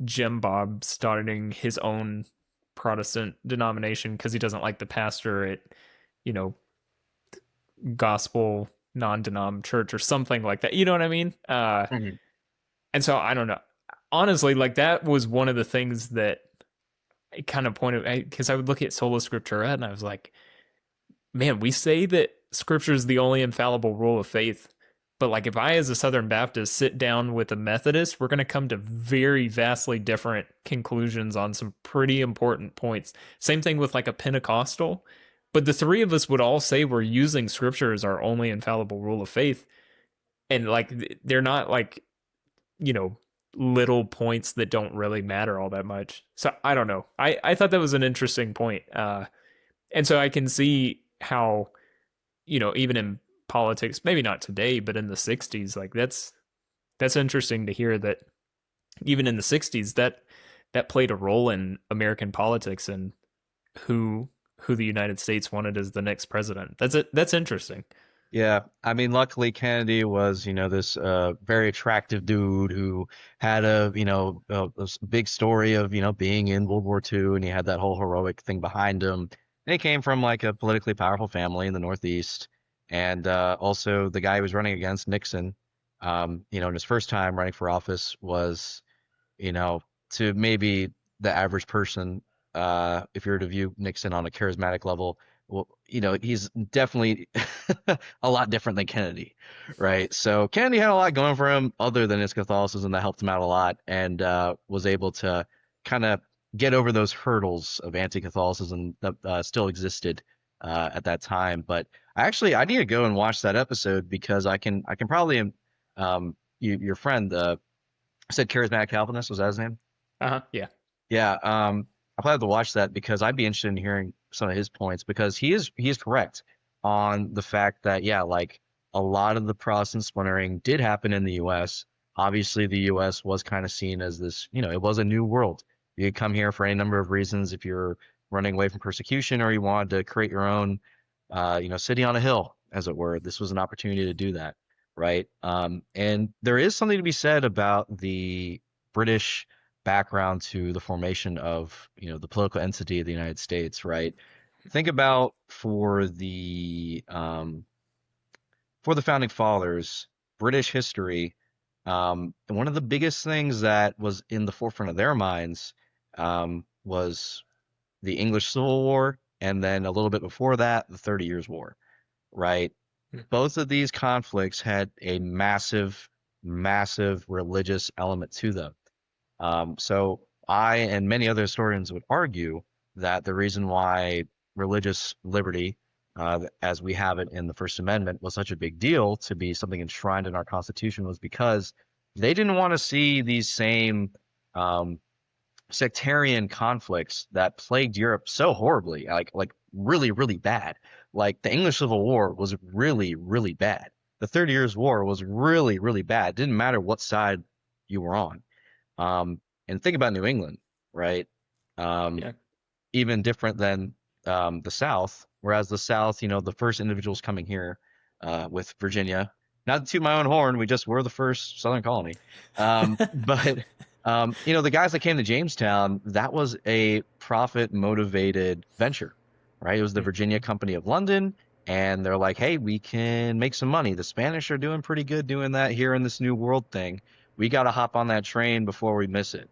Jim Bob starting his own Protestant denomination because he doesn't like the pastor at, you know, gospel non-denom church or something like that. You know what I mean? Mhm. And so I don't know. Honestly, like that was one of the things that it kind of pointed because I would look at Sola Scriptura and I was like, man, we say that scripture is the only infallible rule of faith. But like if I as a Southern Baptist sit down with a Methodist, we're going to come to very vastly different conclusions on some pretty important points. Same thing with like a Pentecostal. But the three of us would all say we're using scripture as our only infallible rule of faith. And like they're not like, you know, little points that don't really matter all that much. So I don't know. I thought that was an interesting point. And so I can see how, even in politics, maybe not today, but in the 60s, like that's interesting to hear that even in the 60s that played a role in American politics and who the United States wanted as the next president. That's interesting. Yeah, I mean, luckily Kennedy was, this very attractive dude who had a big story of, being in World War II, and he had that whole heroic thing behind him. And he came from like a politically powerful family in the Northeast, and also the guy who was running against Nixon, in his first time running for office was, you know, to maybe the average person, if you were to view Nixon on a charismatic level, well, he's definitely a lot different than Kennedy, right? So Kennedy had a lot going for him other than his Catholicism that helped him out a lot and was able to kind of get over those hurdles of anti-Catholicism that still existed at that time. But I need to go and watch that episode because I can probably your friend said charismatic Calvinist, was that his name? Uh-huh. Yeah. Yeah, I'll probably have to watch that because I'd be interested in hearing some of his points because he is correct. on the fact that, yeah, like a lot of the Protestant splintering did happen in the US. Obviously, the US was kind of seen as this, it was a new world. You could come here for any number of reasons if you're running away from persecution or you wanted to create your own, city on a hill, as it were. This was an opportunity to do that, right? And there is something to be said about the British background to the formation of, the political entity of the United States, right? Think about for the founding fathers, British history. And one of the biggest things that was in the forefront of their minds was the English Civil War, and then a little bit before that, the 30 Years' War, right? Both of these conflicts had a massive, massive religious element to them. So I and many other historians would argue that the reason why religious liberty, as we have it in the First Amendment, was such a big deal to be something enshrined in our Constitution was because they didn't want to see these same um, sectarian conflicts that plagued Europe so horribly, like really, really bad. Like the English Civil War was really, really bad. The 30 Years' War was really, really bad. It didn't matter what side you were on. Um, and think about New England, right? Um, Yeah. Even different than the South. Whereas the South, the first individuals coming here with Virginia, not to toot my own horn, we just were the first Southern colony. But the guys that came to Jamestown, that was a profit motivated venture, right? It was the Virginia Company of London, and they're like, hey, we can make some money. The Spanish are doing pretty good doing that here in this new world thing. We got to hop on that train before we miss it.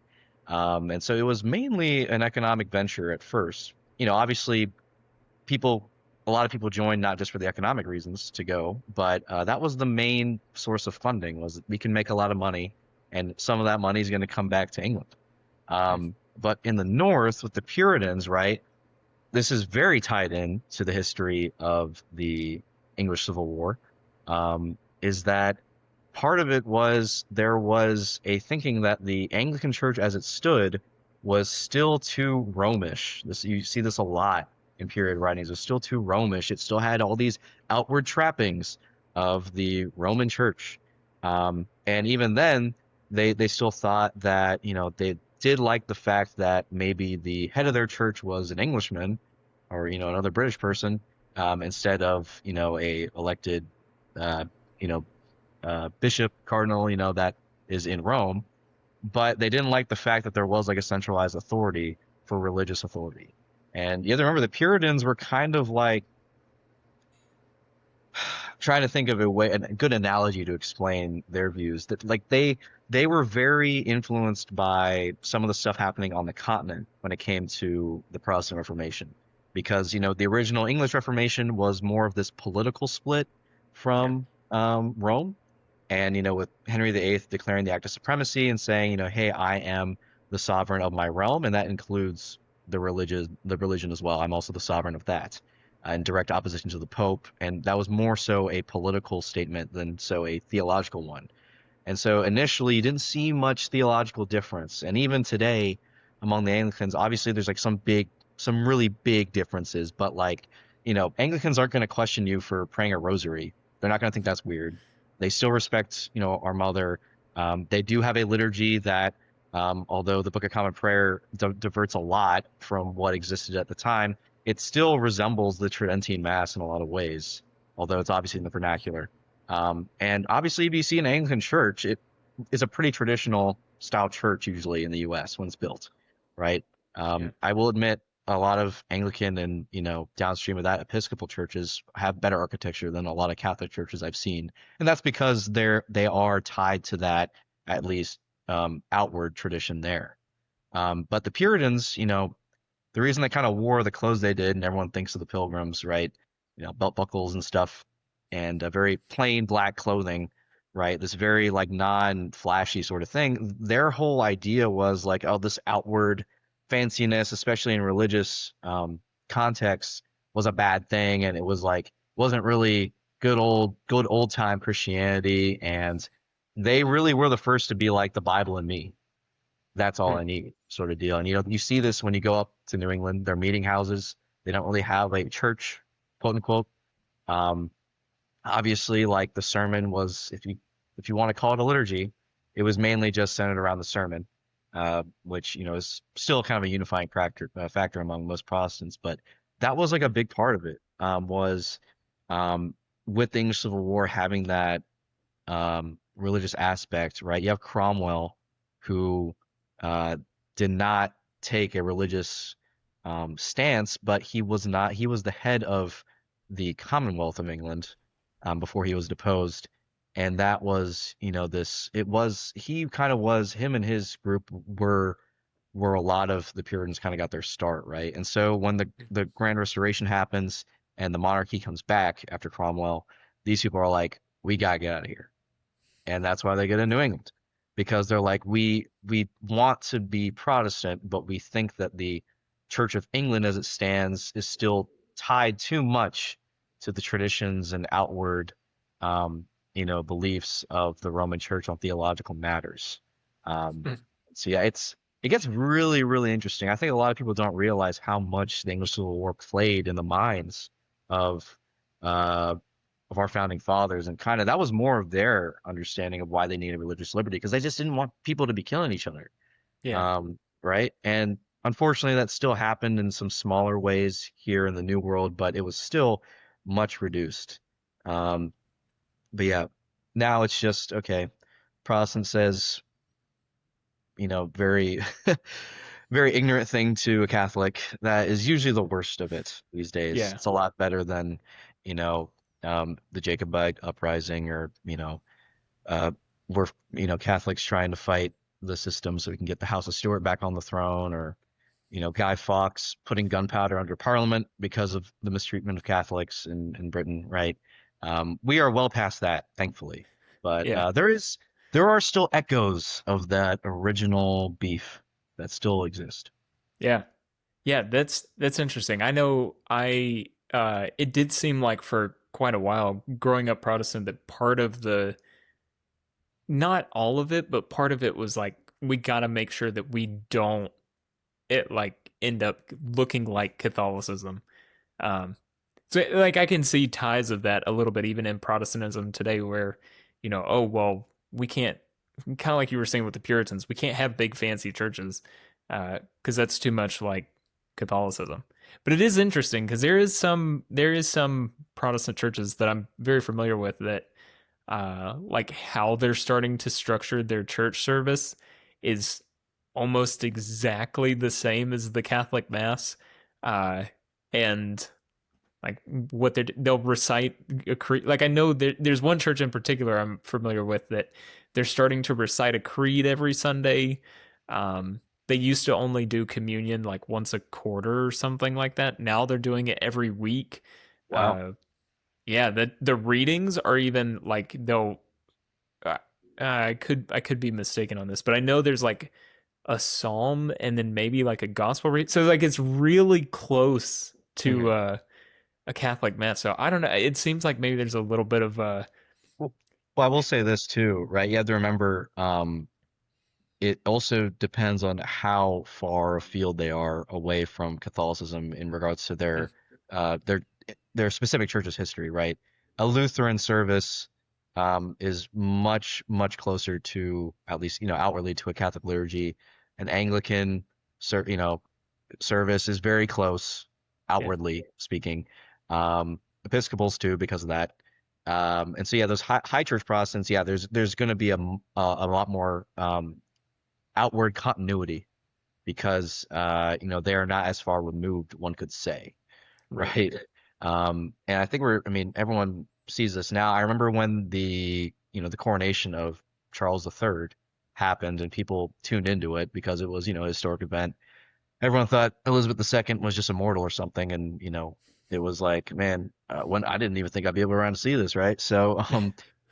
And so it was mainly an economic venture at first. Obviously, people, a lot of people joined not just for the economic reasons to go, but that was the main source of funding. Was we can make a lot of money, and some of that money is going to come back to England. But in the North, with the Puritans, right, this is very tied in to the history of the English Civil War. Is that part of it was there was a thinking that the Anglican Church as it stood was still too Romish. This you see this a lot in period writings. It was still too Romish. It still had all these outward trappings of the Roman Church. And even then, they still thought that they did like the fact that maybe the head of their church was an Englishman or another British person instead of a elected uh, you know bishop, cardinal, that is in Rome. But they didn't like the fact that there was like a centralized authority for religious authority. And you have to remember the Puritans were kind of like trying to think of a good analogy to explain their views. That like they were very influenced by some of the stuff happening on the continent when it came to the Protestant Reformation, because the original English Reformation was more of this political split Yeah. from Rome, and with Henry VIII declaring the Act of Supremacy and saying, hey, I am the sovereign of my realm, and that includes the religion as well. I'm also the sovereign of that, in direct opposition to the Pope, and that was more so a political statement than so a theological one. And so initially, you didn't see much theological difference. And even today, among the Anglicans, obviously there's like some really big differences. But like, Anglicans aren't going to question you for praying a rosary. They're not going to think that's weird. They still respect, our mother. They do have a liturgy that, although the Book of Common Prayer diverts a lot from what existed at the time, it still resembles the Tridentine Mass in a lot of ways, although it's obviously in the vernacular. And obviously, if you see an Anglican church, it is a pretty traditional style church usually in the U.S. when it's built, right? Yeah. I will admit a lot of Anglican and downstream of that Episcopal churches have better architecture than a lot of Catholic churches I've seen, and that's because they are tied to that at least outward tradition there. But the Puritans, the reason they kind of wore the clothes they did, and everyone thinks of the Pilgrims, right? Belt buckles and stuff, and very plain black clothing, right? This very like non-flashy sort of thing. Their whole idea was like, oh, this outward fanciness, especially in religious contexts, was a bad thing, and it was like wasn't really good old time Christianity, and they really were the first to be like the Bible and me, that's all Hmm. I need sort of deal. And you see this when you go up to New England, their meeting houses, they don't really have a church, quote unquote. Um, Obviously, like the sermon was, if you want to call it a liturgy, it was mainly just centered around the sermon, which is still kind of a unifying factor among most Protestants. But that was like a big part of it. Was with the English Civil War having that religious aspect, right? You have Cromwell, who uh, did not take a religious stance, but he was not. He was the head of the Commonwealth of England before he was deposed, and that was, this. It was he kind of was him and his group were a lot of the Puritans kind of got their start, right? And so when the Grand Restoration happens and the monarchy comes back after Cromwell, these people are like, we gotta get out of here, and that's why they get in New England, because they're like, we want to be Protestant, but we think that the Church of England as it stands is still tied too much to the traditions and outward um, beliefs of the Roman Church on theological matters. um, Mm. so yeah, it gets really, really interesting. I think a lot of people don't realize how much the English Civil War played in the minds of uh, of our founding fathers, and kind of that was more of their understanding of why they needed religious liberty, because they just didn't want people to be killing each other. Yeah. Right? And unfortunately, that still happened in some smaller ways here in the New World, but it was still much reduced. Um, but yeah, now it's just okay. Protestant says, very, very ignorant thing to a Catholic. That is usually the worst of it these days. Yeah. It's a lot better than, you know, the Jacobite uprising, or, uh, we're, Catholics trying to fight the system so we can get the House of Stuart back on the throne, or, Guy Fawkes putting gunpowder under Parliament because of the mistreatment of Catholics in Britain, right? We are well past that, thankfully. But Yeah. there are still echoes of that original beef that still exist. Yeah. Yeah, that's interesting. I know I it did seem like for quite a while growing up Protestant that part of the, not all of it, but part of it was like we got to make sure that we don't it like end up looking like Catholicism. Um so like I can see ties of that a little bit even in Protestantism today where, oh well, we can't, kind of like you were saying with the Puritans, we can't have big fancy churches because that's too much like Catholicism. But it is interesting because there is some Protestant churches that I'm very familiar with that like how they're starting to structure their church service is almost exactly the same as the Catholic Mass, and like they'll recite a creed. Like I know there's one church in particular I'm familiar with that they're starting to recite a creed every Sunday. They used to only do communion like once a quarter or something like that. Now they're doing it every week. Wow. Uh, yeah, the readings are even like they'll. Uh, I could be mistaken on this, but I know there's like a psalm and then maybe like a gospel read. So like it's really close to Mhm. a Catholic mass. So I don't know. It seems like maybe there's a little bit of Well, I will say this too, right? You have to remember, it also depends on how far afield they are away from Catholicism in regards to mm, uh, their their specific church's history, right? A Lutheran service is much, much closer to, at least, outwardly, to a Catholic liturgy. An Anglican ser service is very close, yeah, outwardly speaking. Episcopals too, because of that. And so yeah, those high church Protestants, yeah, there's going to be a lot more outward continuity, because they are not as far removed, one could say, right. right? And I think I mean, everyone sees this now. I remember when the coronation of Charles III happened, and people tuned into it because it was, a historic event. Everyone thought Elizabeth II was just immortal or something, and it was like, man, when I didn't even think I'd be able around to see this, right? So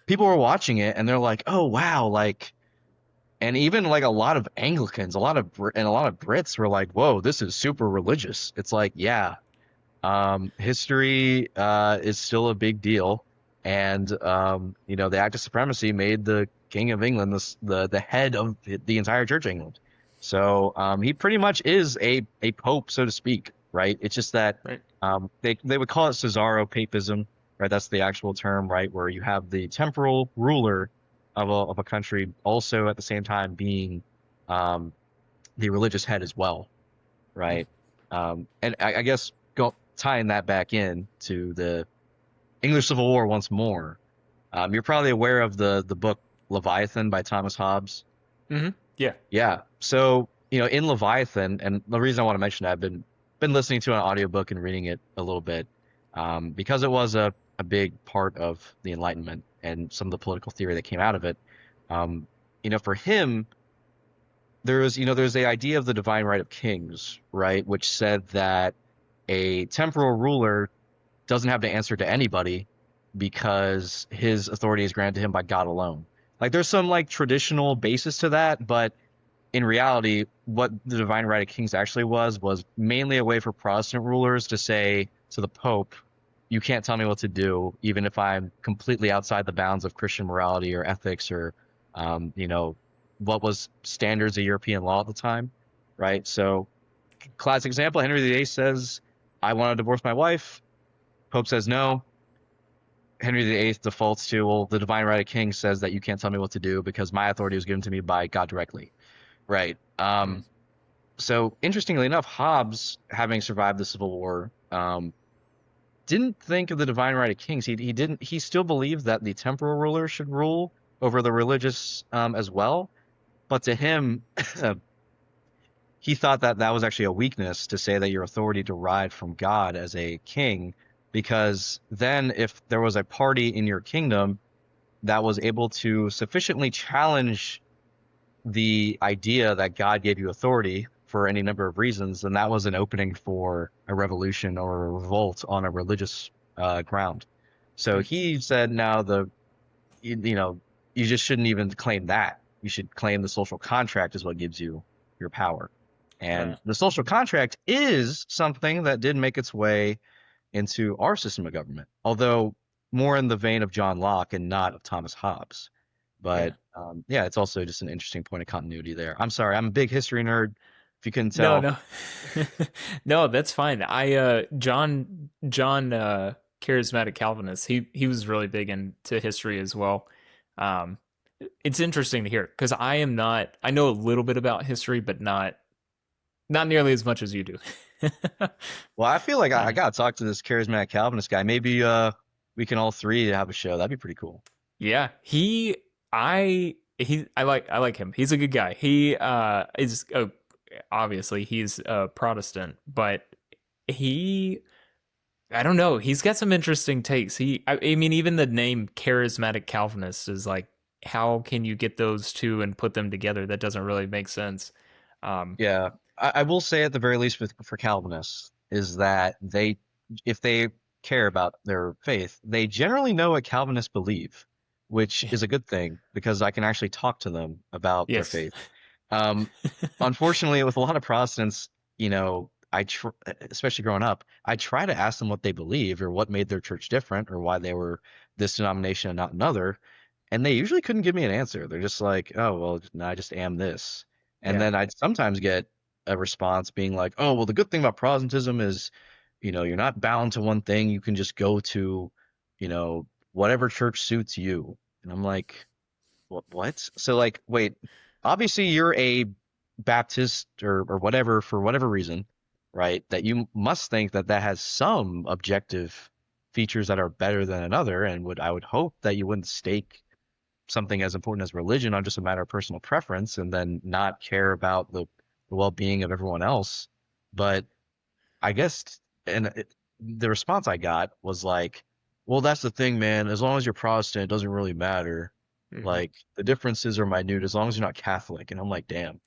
people were watching it, and they're like, oh wow, like, and even like a lot of Anglicans, and a lot of Brits were like, whoa, this is super religious. It's like, yeah, history is still a big deal, and the Act of Supremacy made the King of England the head of the entire Church of England. So he pretty much is a pope, so to speak, right? It's just that Right. they would call it Cesaro papism, right? That's the actual term, right? Where you have the temporal ruler of a country also at the same time being um, the religious head as well, right? And I guess tying that back in to the English Civil War once more. You're probably aware of the book Leviathan by Thomas Hobbes. Mm-hmm. Yeah. Yeah. So, in Leviathan, and the reason I want to mention that, I've been listening to an audiobook and reading it a little bit, because it was a big part of the Enlightenment and some of the political theory that came out of it. Um, for him, there's the idea of the divine right of kings, right, which said that a temporal ruler doesn't have to answer to anybody because his authority is granted to him by God alone. Like there's some like traditional basis to that, but in reality, what the divine right of kings actually was mainly a way for Protestant rulers to say to the Pope, you can't tell me what to do, even if I'm completely outside the bounds of Christian morality or ethics or, what was standards of European law at the time, right? So, classic example, Henry VIII says, I want to divorce my wife. Pope says no. Henry VIII defaults to, well, the divine right of kings says that you can't tell me what to do because my authority was given to me by God directly, right? Mm. So interestingly enough, Hobbes, having survived the Civil War, didn't think of the divine right of kings. He still believed that the temporal ruler should rule over the religious as well. But to him, he thought that that was actually a weakness to say that your authority derived from God as a king, because then if there was a party in your kingdom that was able to sufficiently challenge the idea that God gave you authority for any number of reasons, then that was an opening for a revolution or a revolt on a religious ground. So Mm. he said, now you know you just shouldn't even claim that. You should claim the social contract is what gives you your power. And the social contract is something that did make its way into our system of government, although more in the vein of John Locke and not of Thomas Hobbes. Yeah. But yeah, it's also just an interesting point of continuity there. I'm sorry, I'm a big history nerd, if you couldn't No, tell. no. No, that's fine. John charismatic Calvinist, he was really big into history as well. Um it's interesting to hear because I know a little bit about history, but not nearly as much as you do. Well, I feel like I um, gotta talk to this charismatic Calvinist guy. Maybe we can all three have a show. That'd be pretty cool. yeah, I like him. He's a good guy. He is obviously he's a Protestant, but he I don't know. He's got some interesting takes. I mean, even the name charismatic Calvinist is like, how can you get those two and put them together? That doesn't really make sense. Um, Yeah, I will say at the very least for Calvinists is that if they care about their faith, they generally know what Calvinists believe, which is a good thing because I can actually talk to them about their yes. faith. Um, Unfortunately, with a lot of Protestants, especially growing up, I try to ask them what they believe or what made their church different or why they were this denomination and not another, and they usually couldn't give me an answer. They're just like, "Oh, well, no, I just am this." And Yeah. then I'd sometimes get a response being like, "Oh, well, the good thing about Protestantism is, you're not bound to one thing. You can just go to, whatever church suits you." And I'm like, what? So like, wait, obviously you're a Baptist or whatever for whatever reason, right? That you must think that that has some objective features that are better than another, and I would hope that you wouldn't stake something as important as religion on just a matter of personal preference and then not care about the well-being of everyone else. But I guess, the response I got was like, well, that's the thing, man. As long as you're Protestant, it doesn't really matter. Hmm. Like the differences are minute as long as you're not Catholic. And I'm like, damn.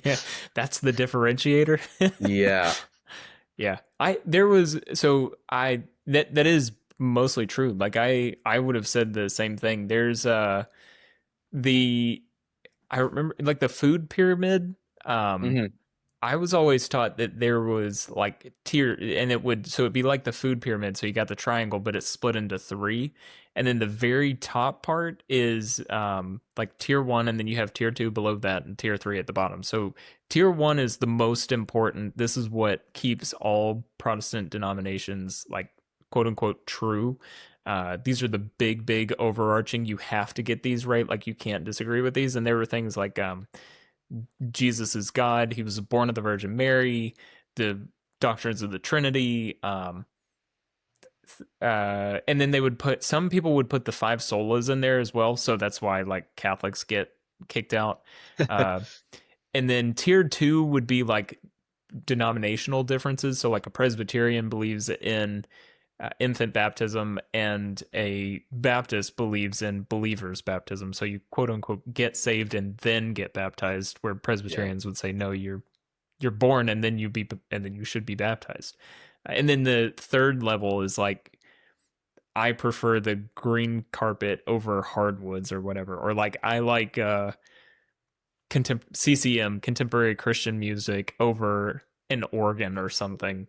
Yeah. That's the differentiator. Yeah. Yeah. I there was so I that is mostly true. Like I would have said the same thing. There's the I remember like the food pyramid. Um Hmm. I was always taught that there was like tier, and it'd be like the food pyramid. So you got the triangle, but it's split into three. And then the very top part is like tier one, and then you have tier two below that, and tier three at the bottom. So tier one is the most important. This is what keeps all Protestant denominations like quote unquote true. These are the big overarching. You have to get these right. Like you can't disagree with these. And there were things like Jesus is God. He was born of the Virgin Mary. The doctrines of the Trinity. And then they would put some people would put the five solas in there as well. So that's why like Catholics get kicked out. Uh, and then tier two would be like denominational differences. So like a Presbyterian believes in infant baptism and a Baptist believes in believers baptism. So you quote unquote get saved and then get baptized, where Yeah. Presbyterians would say no, you're born and then you should be baptized. And then the third level is like I prefer the green carpet over hardwoods or whatever, or like I like CCM, contemporary Christian music, over an organ or something.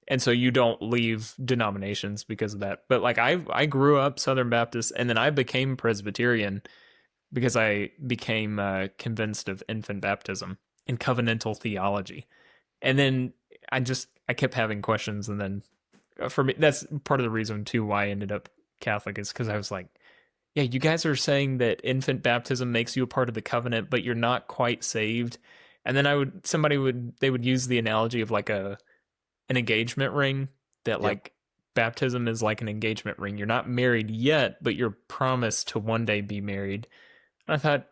And so you don't leave denominations because of that. But like I grew up Southern Baptist, and then I became Presbyterian because I became convinced of infant baptism and covenantal theology. And then I kept having questions, and then for me that's part of the reason too why I ended up Catholic, is because I was like, yeah, you guys are saying that infant baptism makes you a part of the covenant, but you're not quite saved. And then they would use the analogy of like an engagement ring, that Yep. like baptism is like an engagement ring. You're not married yet, but you're promised to one day be married. And I thought,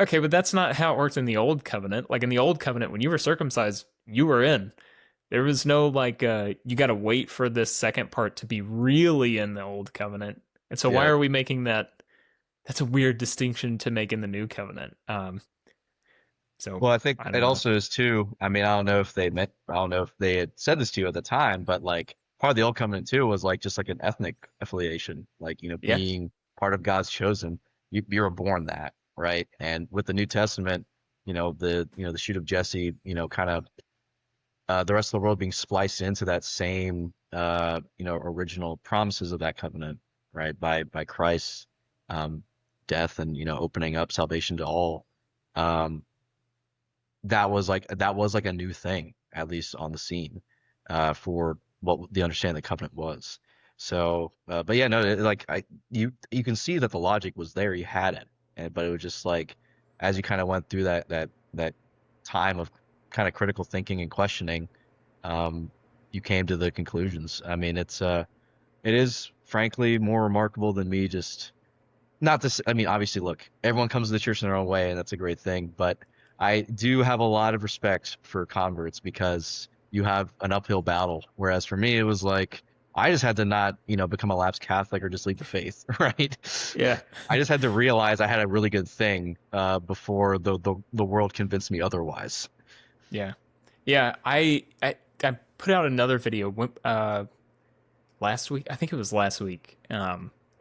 okay, but that's not how it works in the old covenant. Like in the old covenant, when you were circumcised, you were in. There was no like you got to wait for this second part to be really in the old covenant. And so why Yeah. are we making that? That's a weird distinction to make in the new covenant. So Well, I think I don't it know. also is too. I mean, I don't know if they had said this to you at the time, but like part of the old covenant too was like just like an ethnic affiliation, like, Yeah, being part of God's chosen. You were born that, right? And with the New Testament, the shoot of Jesse, kind of the rest of the world being spliced into that same, original promises of that covenant, right? By Christ's um, death and opening up salvation to all. Um, that was like a new thing, at least on the scene, for what the understanding of the covenant was. So, but yeah, no, like you can see that the logic was there, you had it, but it was just like as you kind of went through that time of kind of critical thinking and questioning, um, you came to the conclusions. I mean, it is frankly more remarkable than me just not this. I mean, obviously, look, everyone comes to the church in their own way, and that's a great thing. But I do have a lot of respect for converts because you have an uphill battle. Whereas for me, it was like I just had to not, become a lapsed Catholic or just leave the faith, right? yeah, I just had to realize I had a really good thing before the world convinced me otherwise. yeah, yeah. I put out another video last week. I think it was last week.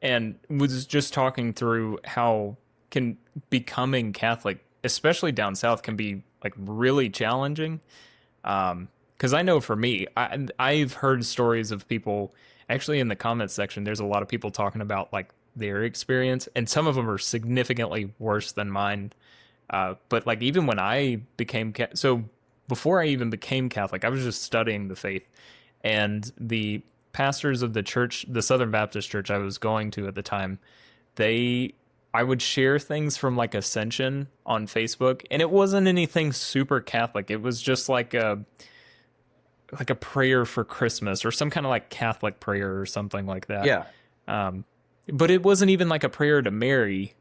And was just talking through how can becoming Catholic, especially down south, can be like really challenging. Because I know for me, I've heard stories of people actually in the comments section. There's a lot of people talking about like their experience, and some of them are significantly worse than mine. But like even when I became so before I even became Catholic, I was just studying the faith, and the pastors of the church, the Southern Baptist church I was going to at the time, they I would share things from like Ascension on Facebook, and it wasn't anything super Catholic. It was just like a prayer for Christmas or some kind of like Catholic prayer or something like that. Yeah. Um, but it wasn't even like a prayer to Mary.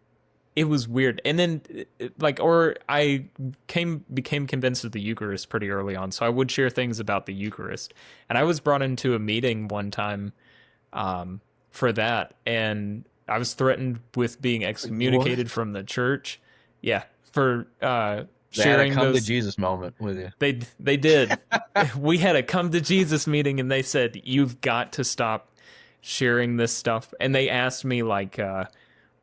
It was weird. And then like or I came became convinced of the Eucharist pretty early on, so I would share things about the Eucharist. And I was brought into a meeting one time for that, and I was threatened with being excommunicated What? from the church. Yeah, for They had a sharing come to those. Jesus moment with you. They did. We had a come to Jesus meeting, and they said you've got to stop sharing this stuff. And they asked me like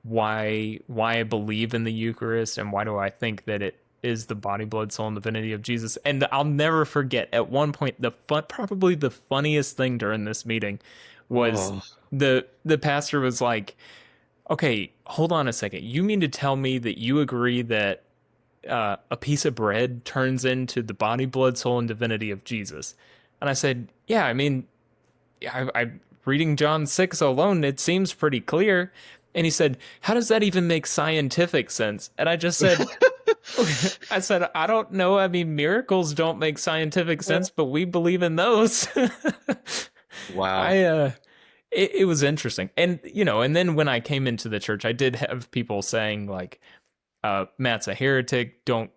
why I believe in the Eucharist and why do I think that it is the body, blood, soul, and divinity of Jesus. And I'll never forget at one point probably the funniest thing during this meeting was Oh, the pastor was like, "Okay, hold on a second. You mean to tell me that you agree that a piece of bread turns into the body, blood, soul, and divinity of Jesus?" And I said, "Yeah, I mean, I reading John 6 alone, it seems pretty clear. And he said, how does that even make scientific sense? And I just said, I said, I don't know. I mean, miracles don't make scientific sense, but we believe in those. Wow. I it was interesting. And and then when I came into the church, I did have people saying like, Matt's a heretic, don't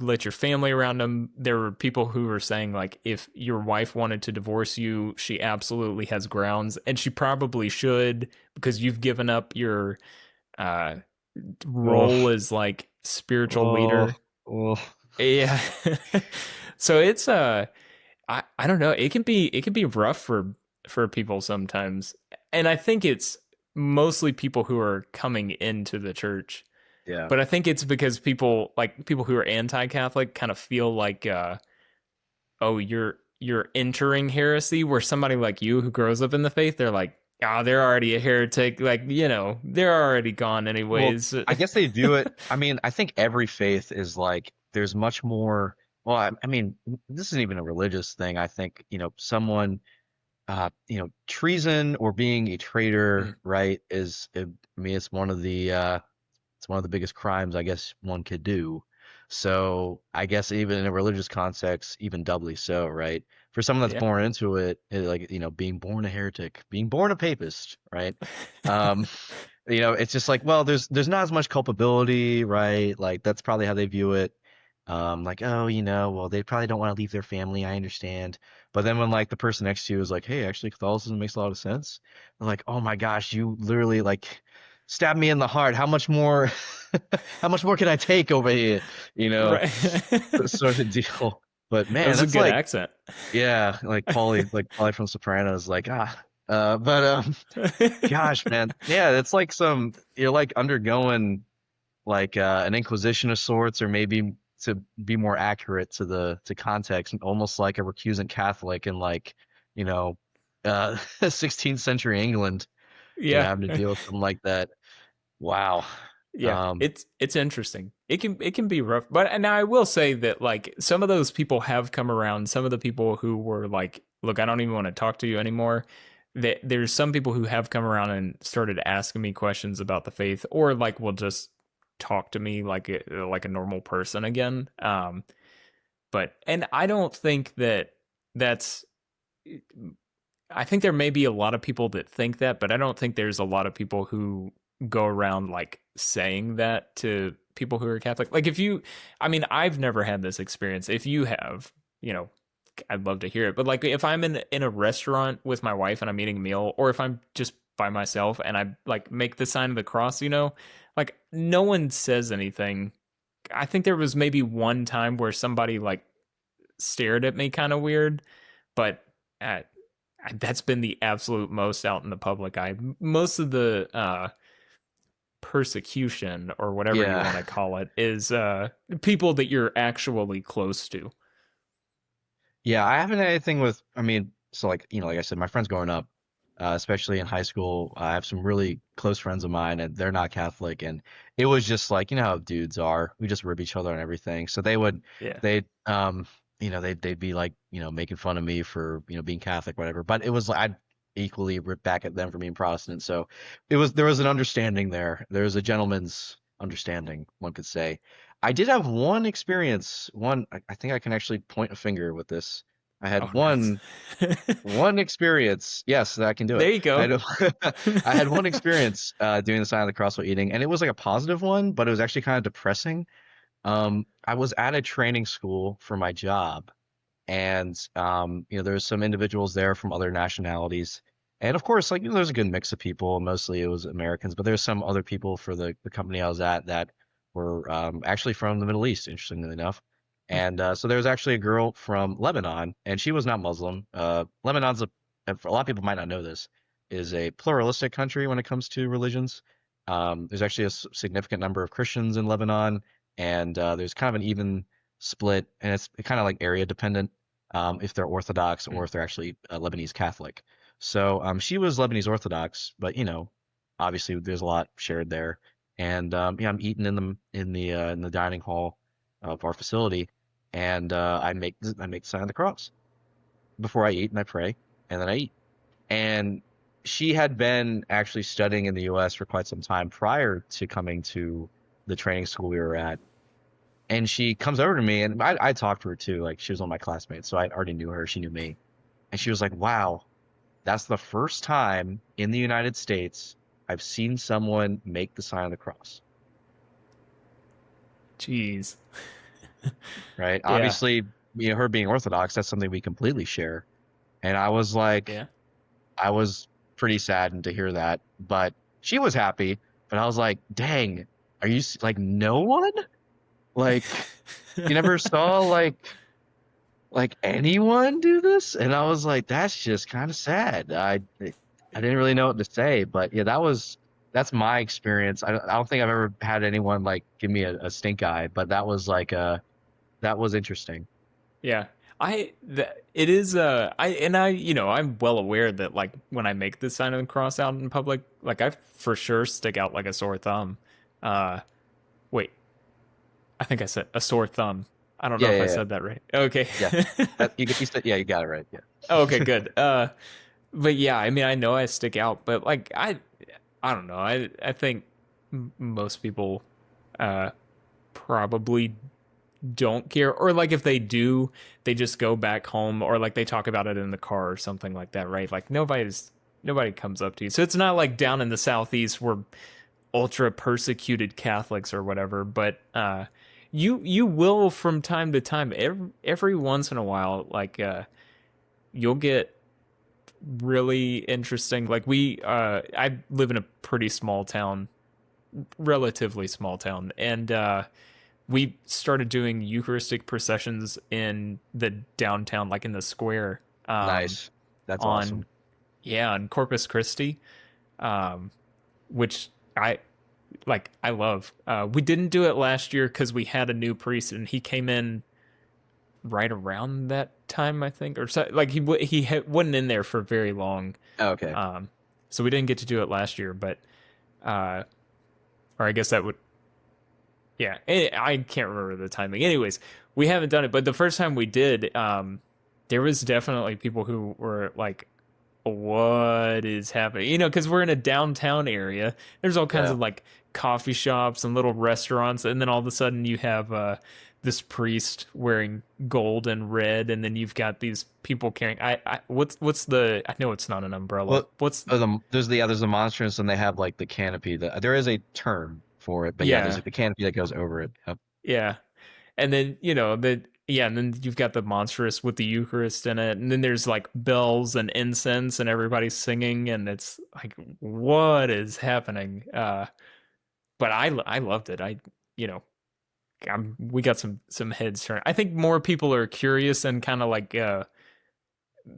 let your family around him. There were people who were saying like, if your wife wanted to divorce you, she absolutely has grounds, and she probably should, because you've given up your uh Oh, role as like spiritual oh, leader. oh. Yeah. So it's I don't know. It can be rough for people sometimes. And I think it's mostly people who are coming into the church. Yeah. But I think it's because people who are anti-Catholic kind of feel like oh, you're entering heresy, where somebody like you who grows up in the faith, they're like, oh, they're already a heretic, like, they're already gone Well, anyways. I guess they view it. I mean, I think every faith is like there's much more. Well, I mean, this isn't even a religious thing. I think, treason or being a Mm, traitor, right, I mean, it's one of the biggest crimes I guess one could do. So I guess even in a religious context, even doubly so, right? For someone that's yeah. born into it, like, being born a heretic, being born a papist, right? Um, it's just like, well, there's not as much culpability, right? Like that's probably how they view it. Like, oh, well, they probably don't want to leave their family. I understand. But then when like the person next to you is like, hey, actually, Catholicism makes a lot of sense. They're like, oh my gosh, you literally like stabbed me in the heart. How much more, how much more can I take over here? You know, Right. sort of deal. But That man, was a that's good like, accent. yeah, like Paulie from Sopranos, like but gosh, man, yeah, it's like you're like undergoing like an inquisition of sorts, or maybe to be more accurate to the to context, almost like a recusant Catholic in like, you know, 16th century England, Yeah. having to deal with something like that. Wow. Yeah, Um, it's interesting. It can be rough, but and now I will say that like some of those people have come around. Some of the people who were like, "Look, I don't even want to talk to you anymore." That there's some people who have come around and started asking me questions about the faith, or like will just talk to me like a normal person again. But and I don't think that's. I think there may be a lot of people that think that, but I don't think there's a lot of people who go around like saying that to people who are Catholic. Like if you, I mean, I've never had this experience. If you have, you know, I'd love to hear it. But like if I'm in a restaurant with my wife and I'm eating a meal, or if I'm just by myself and I like make the sign of the cross, like no one says anything. I think there was maybe one time where somebody like stared at me kind of weird, but uh, that's been the absolute most out in the public eye. Most of the persecution or whatever you yeah. want to call it is people that you're actually close to. Yeah, I haven't had anything with, I mean, so like, like I said, my friends growing up, especially in high school, I have some really close friends of mine and they're not Catholic. And it was just like, how dudes are. We just rib each other and everything. So Yeah. they'd be like, making fun of me for, being Catholic, whatever. But it was like, I'd equally rip back at them for being Protestant. So there was an understanding there. There was a gentleman's understanding, one could say. I did have one experience. I think I can actually point a finger with this. I Oh, had nice. one experience. Yes, I can do There it. you go. I had one experience doing the sign of the cross while eating, and it was like a positive one, but it was actually kind of depressing. I was at a training school for my job, and there's some individuals there from other nationalities, and of course, like, there's a good mix of people. Mostly it was Americans, but there's some other people for the company I was at that were actually from the Middle East, interestingly enough. And so there was actually a girl from Lebanon, and she was not Muslim. Lebanon's and for a lot of people might not know this, is a pluralistic country when it comes to religions. There's actually a significant number of Christians in Lebanon, and there's kind of an even split, and it's kind of like area dependent, if they're Orthodox or if they're actually Lebanese Catholic. So she was Lebanese Orthodox, but obviously there's a lot shared there. And yeah, I'm eating in the dining hall of our facility, and I make the sign of the cross before I eat, and I pray, and then I eat. And she had been actually studying in the US for quite some time prior to coming to the training school we were at. And she comes over to me, and I talked to her too. Like, she was one of my classmates, so I already knew her. She knew me. And she was like, wow, that's the first time in the United States I've seen someone make the sign of the cross. Jeez. Right? Yeah. Obviously, her being Orthodox, that's something we completely share. And I was like, Yeah. I was pretty saddened to hear that, but she was happy. But I was like, dang, are you like no one? Like, you never saw like anyone do this? And I was like, that's just kind of sad. I didn't really know what to say, but yeah, that's my experience. I don't think I've ever had anyone like give me a stink eye, but that was like that was interesting. Yeah. It is I I'm well aware that like when I make the sign of the cross out in public, like I for sure stick out like a sore thumb. Uh wait, I think I said a sore thumb. I don't know Yeah, if I yeah, yeah. said that right. Okay. Yeah. You said, yeah, you got it right. Yeah. Okay, good. But yeah, I mean I know I stick out, but like I don't know. I think most people uh probably don't care, or like if they do, they just go back home, or like they talk about it in the car or something like that, right? Like nobody comes up to you, so it's not like down in the southeast we're ultra persecuted Catholics or whatever. But you will from time to time, every once in a while, like you'll get really interesting, like I live in a pretty small town, relatively small town, and we started doing Eucharistic processions in the downtown, like in the square, Nice. That's on awesome. on Corpus Christi, um, which I love. We didn't do it last year because we had a new priest and he came in right around that time, I think, or so. Like wasn't in there for very long, Okay. um, so we didn't get to do it last year. But uh, or I guess that would yeah, I can't remember the timing. Anyways, we haven't done it, but the first time we did, there was definitely people who were like, "What is happening?" Because we're in a downtown area. There's all kinds Yeah. of like coffee shops and little restaurants, and then all of a sudden you have this priest wearing gold and red, and then you've got these people carrying. What's the? I know it's not an umbrella. Well, What's there's the monstrance, and they have like the canopy. There is a term for it, but yeah, there's yeah, like the canopy that goes over it. Yep. yeah. And then and then you've got the monstrous with the Eucharist in it, and then there's like bells and incense, and everybody's singing, and it's like, what is happening? But I loved it. You know, we got some heads turned. I think more people are curious and kind of like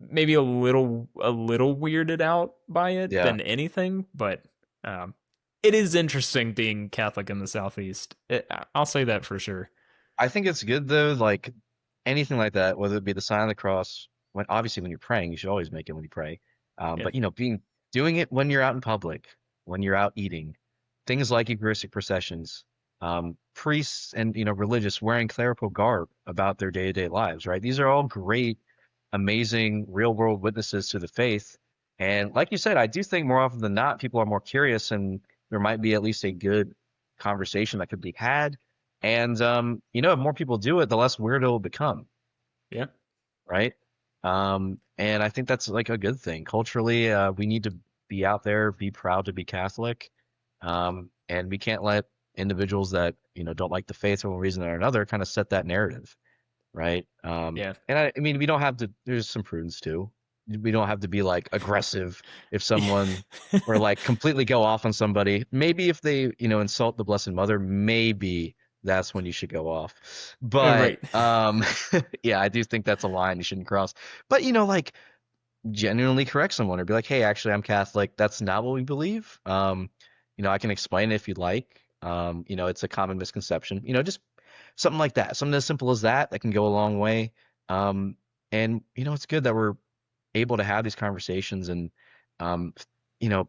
maybe a little weirded out by it Yeah. than anything, but um, it is interesting being Catholic in the Southeast. I'll say that for sure. I think it's good though, like anything like that, whether it be the sign of the cross, when obviously when you're praying, you should always make it when you pray. Yeah. But doing it when you're out in public, when you're out eating, things like Eucharistic processions, priests and religious wearing clerical garb about their day-to-day lives, right? These are all great, amazing, real-world witnesses to the faith. And like you said, I do think more often than not, people are more curious, and there might be at least a good conversation that could be had. And if more people do it, the less weird it'll become, Yeah. right? And I think that's like a good thing. Culturally, we need to be out there, be proud to be Catholic, and we can't let individuals that don't like the faith for one reason or another kind of set that narrative, right? Yeah. And I mean, we don't have to. There's some prudence too. We don't have to be like aggressive if someone or like completely go off on somebody. Maybe if they insult the Blessed Mother, maybe that's when you should go off. But Right. yeah, I do think that's a line you shouldn't cross. But like genuinely correct someone or be like, hey, actually, I'm Catholic. That's not what we believe. I can explain it if you'd like. It's a common misconception. Just something like that. Something as simple as that can go a long way. And it's good that we're able to have these conversations. And um, you know,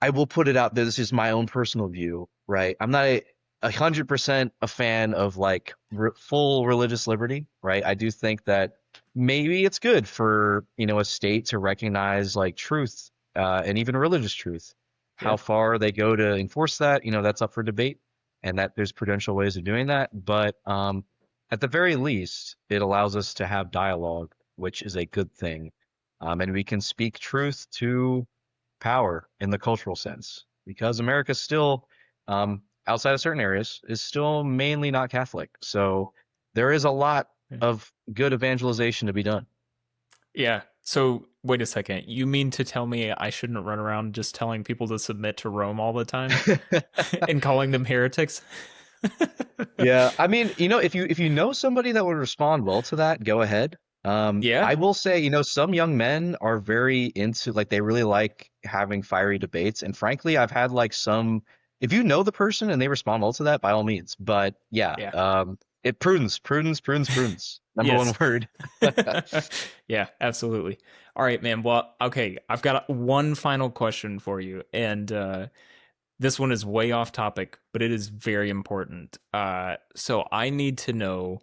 I will put it out there. This is my own personal view, right? I'm not 100% a fan of like full religious liberty, right? I do think that maybe it's good for, a state to recognize like truth, and even religious truth. How Yeah. far they go to enforce that, that's up for debate, and that there's prudential ways of doing that. But at the very least, it allows us to have dialogue, which is a good thing. And we can speak truth to power in the cultural sense, because America still, outside of certain areas, is still mainly not Catholic. So there is a lot of good evangelization to be done. Yeah. So wait a second. You mean to tell me I shouldn't run around just telling people to submit to Rome all the time and calling them heretics? Yeah, I mean, if you know somebody that would respond well to that, go ahead. Yeah. I will say, some young men are very into like they really like having fiery debates, and frankly, I've had like some. If you know the person and they respond well to that, by all means. But yeah, Yeah. prudence, prudence, prudence, prudence. Number one Yes. word. Yeah, absolutely. All right, man. Well, okay, I've got one final question for you, and this one is way off topic, but it is very important. So I need to know,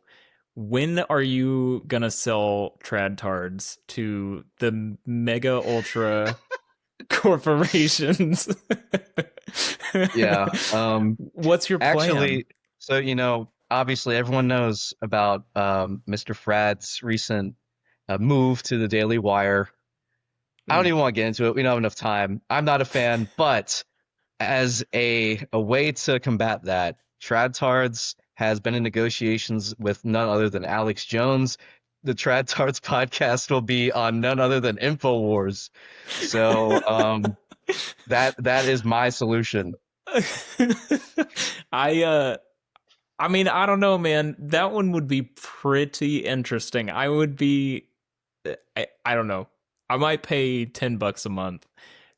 when are you gonna sell trad tards to the mega ultra corporations? Yeah. What's your plan? Actually, so obviously everyone knows about Mr. Frad's recent move to the Daily Wire. I don't Mm. even want to get into it. We don't have enough time. I'm not a fan, but as a way to combat that, Tradtards has been in negotiations with none other than Alex Jones. The Tradtards podcast will be on none other than InfoWars. So that is my solution. I I mean, I don't know, man. That one would be pretty interesting. I would be I don't know. I might pay $10 a month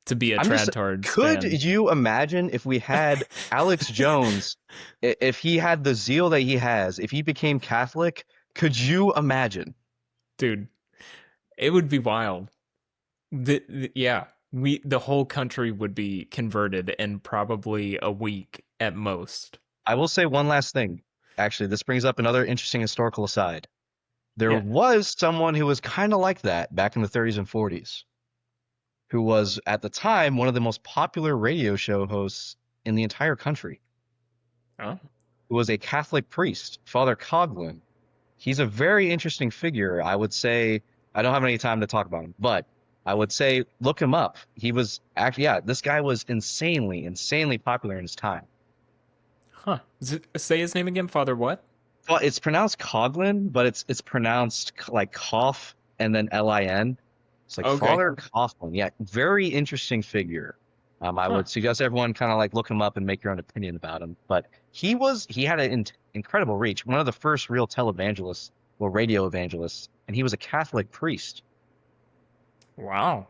to be a I'm just, Tradtards could fan. you imagine if we had Alex Jones, if he had the zeal that he has, if he became Catholic, could you imagine? Dude, it would be wild. Yeah, the whole country would be converted in probably a week at most. I will say one last thing. Actually, this brings up another interesting historical aside. There Yeah. was someone who was kind of like that back in the 30s and 40s, who was at the time one of the most popular radio show hosts in the entire country, Oh. who was a Catholic priest, Father Coughlin. He's a very interesting figure. I would say I don't have any time to talk about him, but I would say look him up. He was actually, yeah, this guy was insanely, insanely popular in his time. Huh. Say his name again, Father what? Well, it's pronounced Coughlin, but it's pronounced like cough and then Lin. It's like Okay. Father Coughlin. Yeah, very interesting figure. I Huh. would suggest everyone kind of like look him up and make your own opinion about him. But he had an incredible reach. One of the first real televangelists, well, radio evangelists, and he was a Catholic priest. Wow.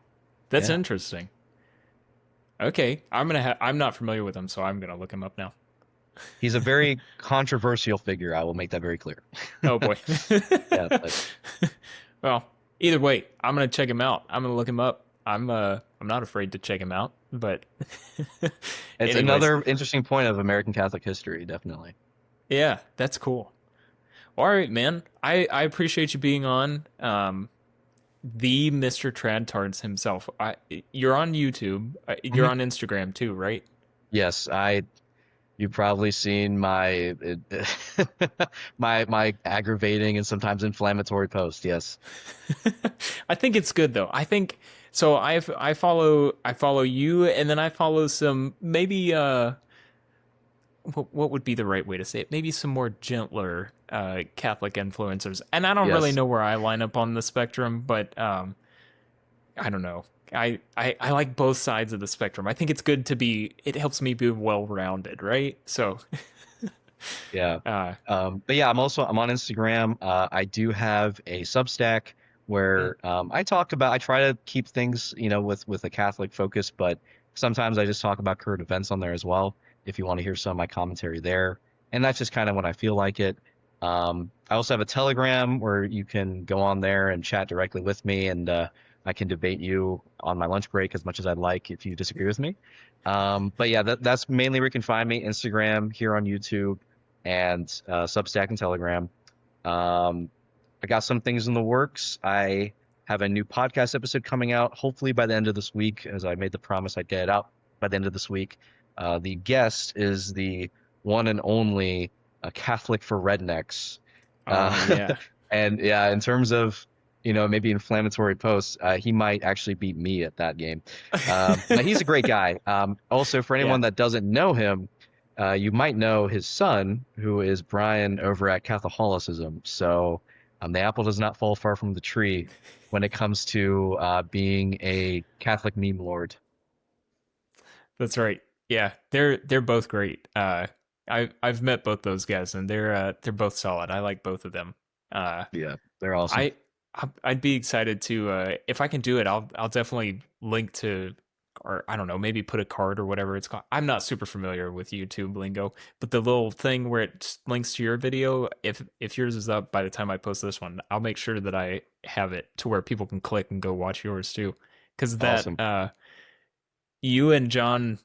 That's Yeah, interesting. Okay. I'm not familiar with him, so I'm gonna look him up now. he's a very controversial figure. I will make that very clear. Oh boy. Yeah, but Well, either way, I'm gonna check him out. I'm gonna look him up. I'm not afraid to check him out, but it's anyways, another interesting point of American Catholic history, definitely. yeah, that's cool. All right, man. I appreciate you being on. The Mr. Tradtards himself. You're on YouTube. You're Mhm. on Instagram too, right? Yes, you've probably seen my my aggravating and sometimes inflammatory post. Yes. I think it's good though. I think so. I follow you, and then I follow some maybe what would be the right way to say it? Maybe some more gentler Catholic influencers. And I don't really Yes. know where I line up on the spectrum, but I don't know. I like both sides of the spectrum. I think it's good to be. It helps me be well rounded, right? So, Yeah. uh, But yeah, I'm on Instagram. I do have a Substack mm, where I try to keep things, with a Catholic focus, but sometimes I just talk about current events on there as well. If you want to hear some of my commentary there, and that's just kind of when I feel like it. I also have a Telegram where you can go on there and chat directly with me, and I can debate you on my lunch break as much as I'd like if you disagree with me. But yeah, that's mainly where you can find me. Instagram, here on YouTube, and Substack and Telegram. Um, I got some things in the works. I have a new podcast episode coming out, hopefully by the end of this week, as I made the promise I'd get it out by the end of this week. The guest is the one and only Catholic for Rednecks. Oh yeah. And yeah, in terms of, maybe inflammatory posts, he might actually beat me at that game. But he's a great guy. Also, for Yeah. anyone that doesn't know him, you might know his son, who is Brian over at Catholicism. So the apple does not fall far from the tree when it comes to being a Catholic meme lord. That's right. Yeah, they're both great. I've met both those guys, and they're both solid. I like both of them. Uh, Yeah, they're awesome. I I'd be excited to if I can do it. I'll definitely link to, or I don't know, maybe put a card or whatever it's called. I'm not super familiar with YouTube lingo, but the little thing where it links to your video, if yours is up by the time I post this one, I'll make sure that I have it to where people can click and go watch yours too. Because that Awesome. you and John,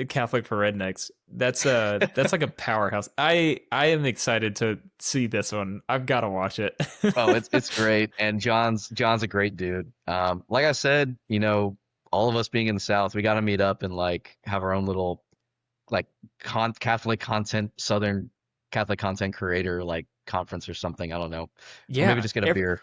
Catholic for Rednecks, that's like a powerhouse. I am excited to see this one. I've got to watch it. Oh, it's great, and John's a great dude. Like I said, all of us being in the South, we got to meet up and like have our own little like Catholic content, Southern Catholic content creator like conference or something. I don't know, or maybe Yeah, just get a beer.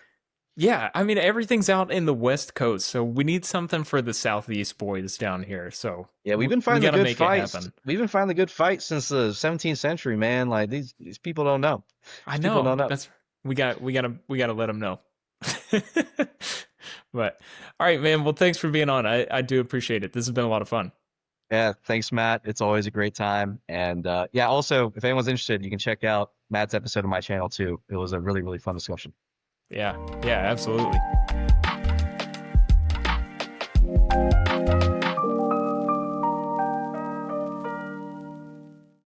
yeah. I mean, everything's out in the West Coast, so we need something for the Southeast boys down here. So Yeah, we've we, been we finding got the to good make it fights. happen. We've been finding the good fights since the 17th century, man. Like these people don't know. I These people know. don't know. That's we gotta let them know. But all right, man. Well, thanks for being on. I do appreciate it. This has been a lot of fun. Yeah, thanks, Matt. It's always a great time. And yeah, also, if anyone's interested, you can check out Matt's episode of my channel too. It was a really, really fun discussion. Yeah, yeah, absolutely.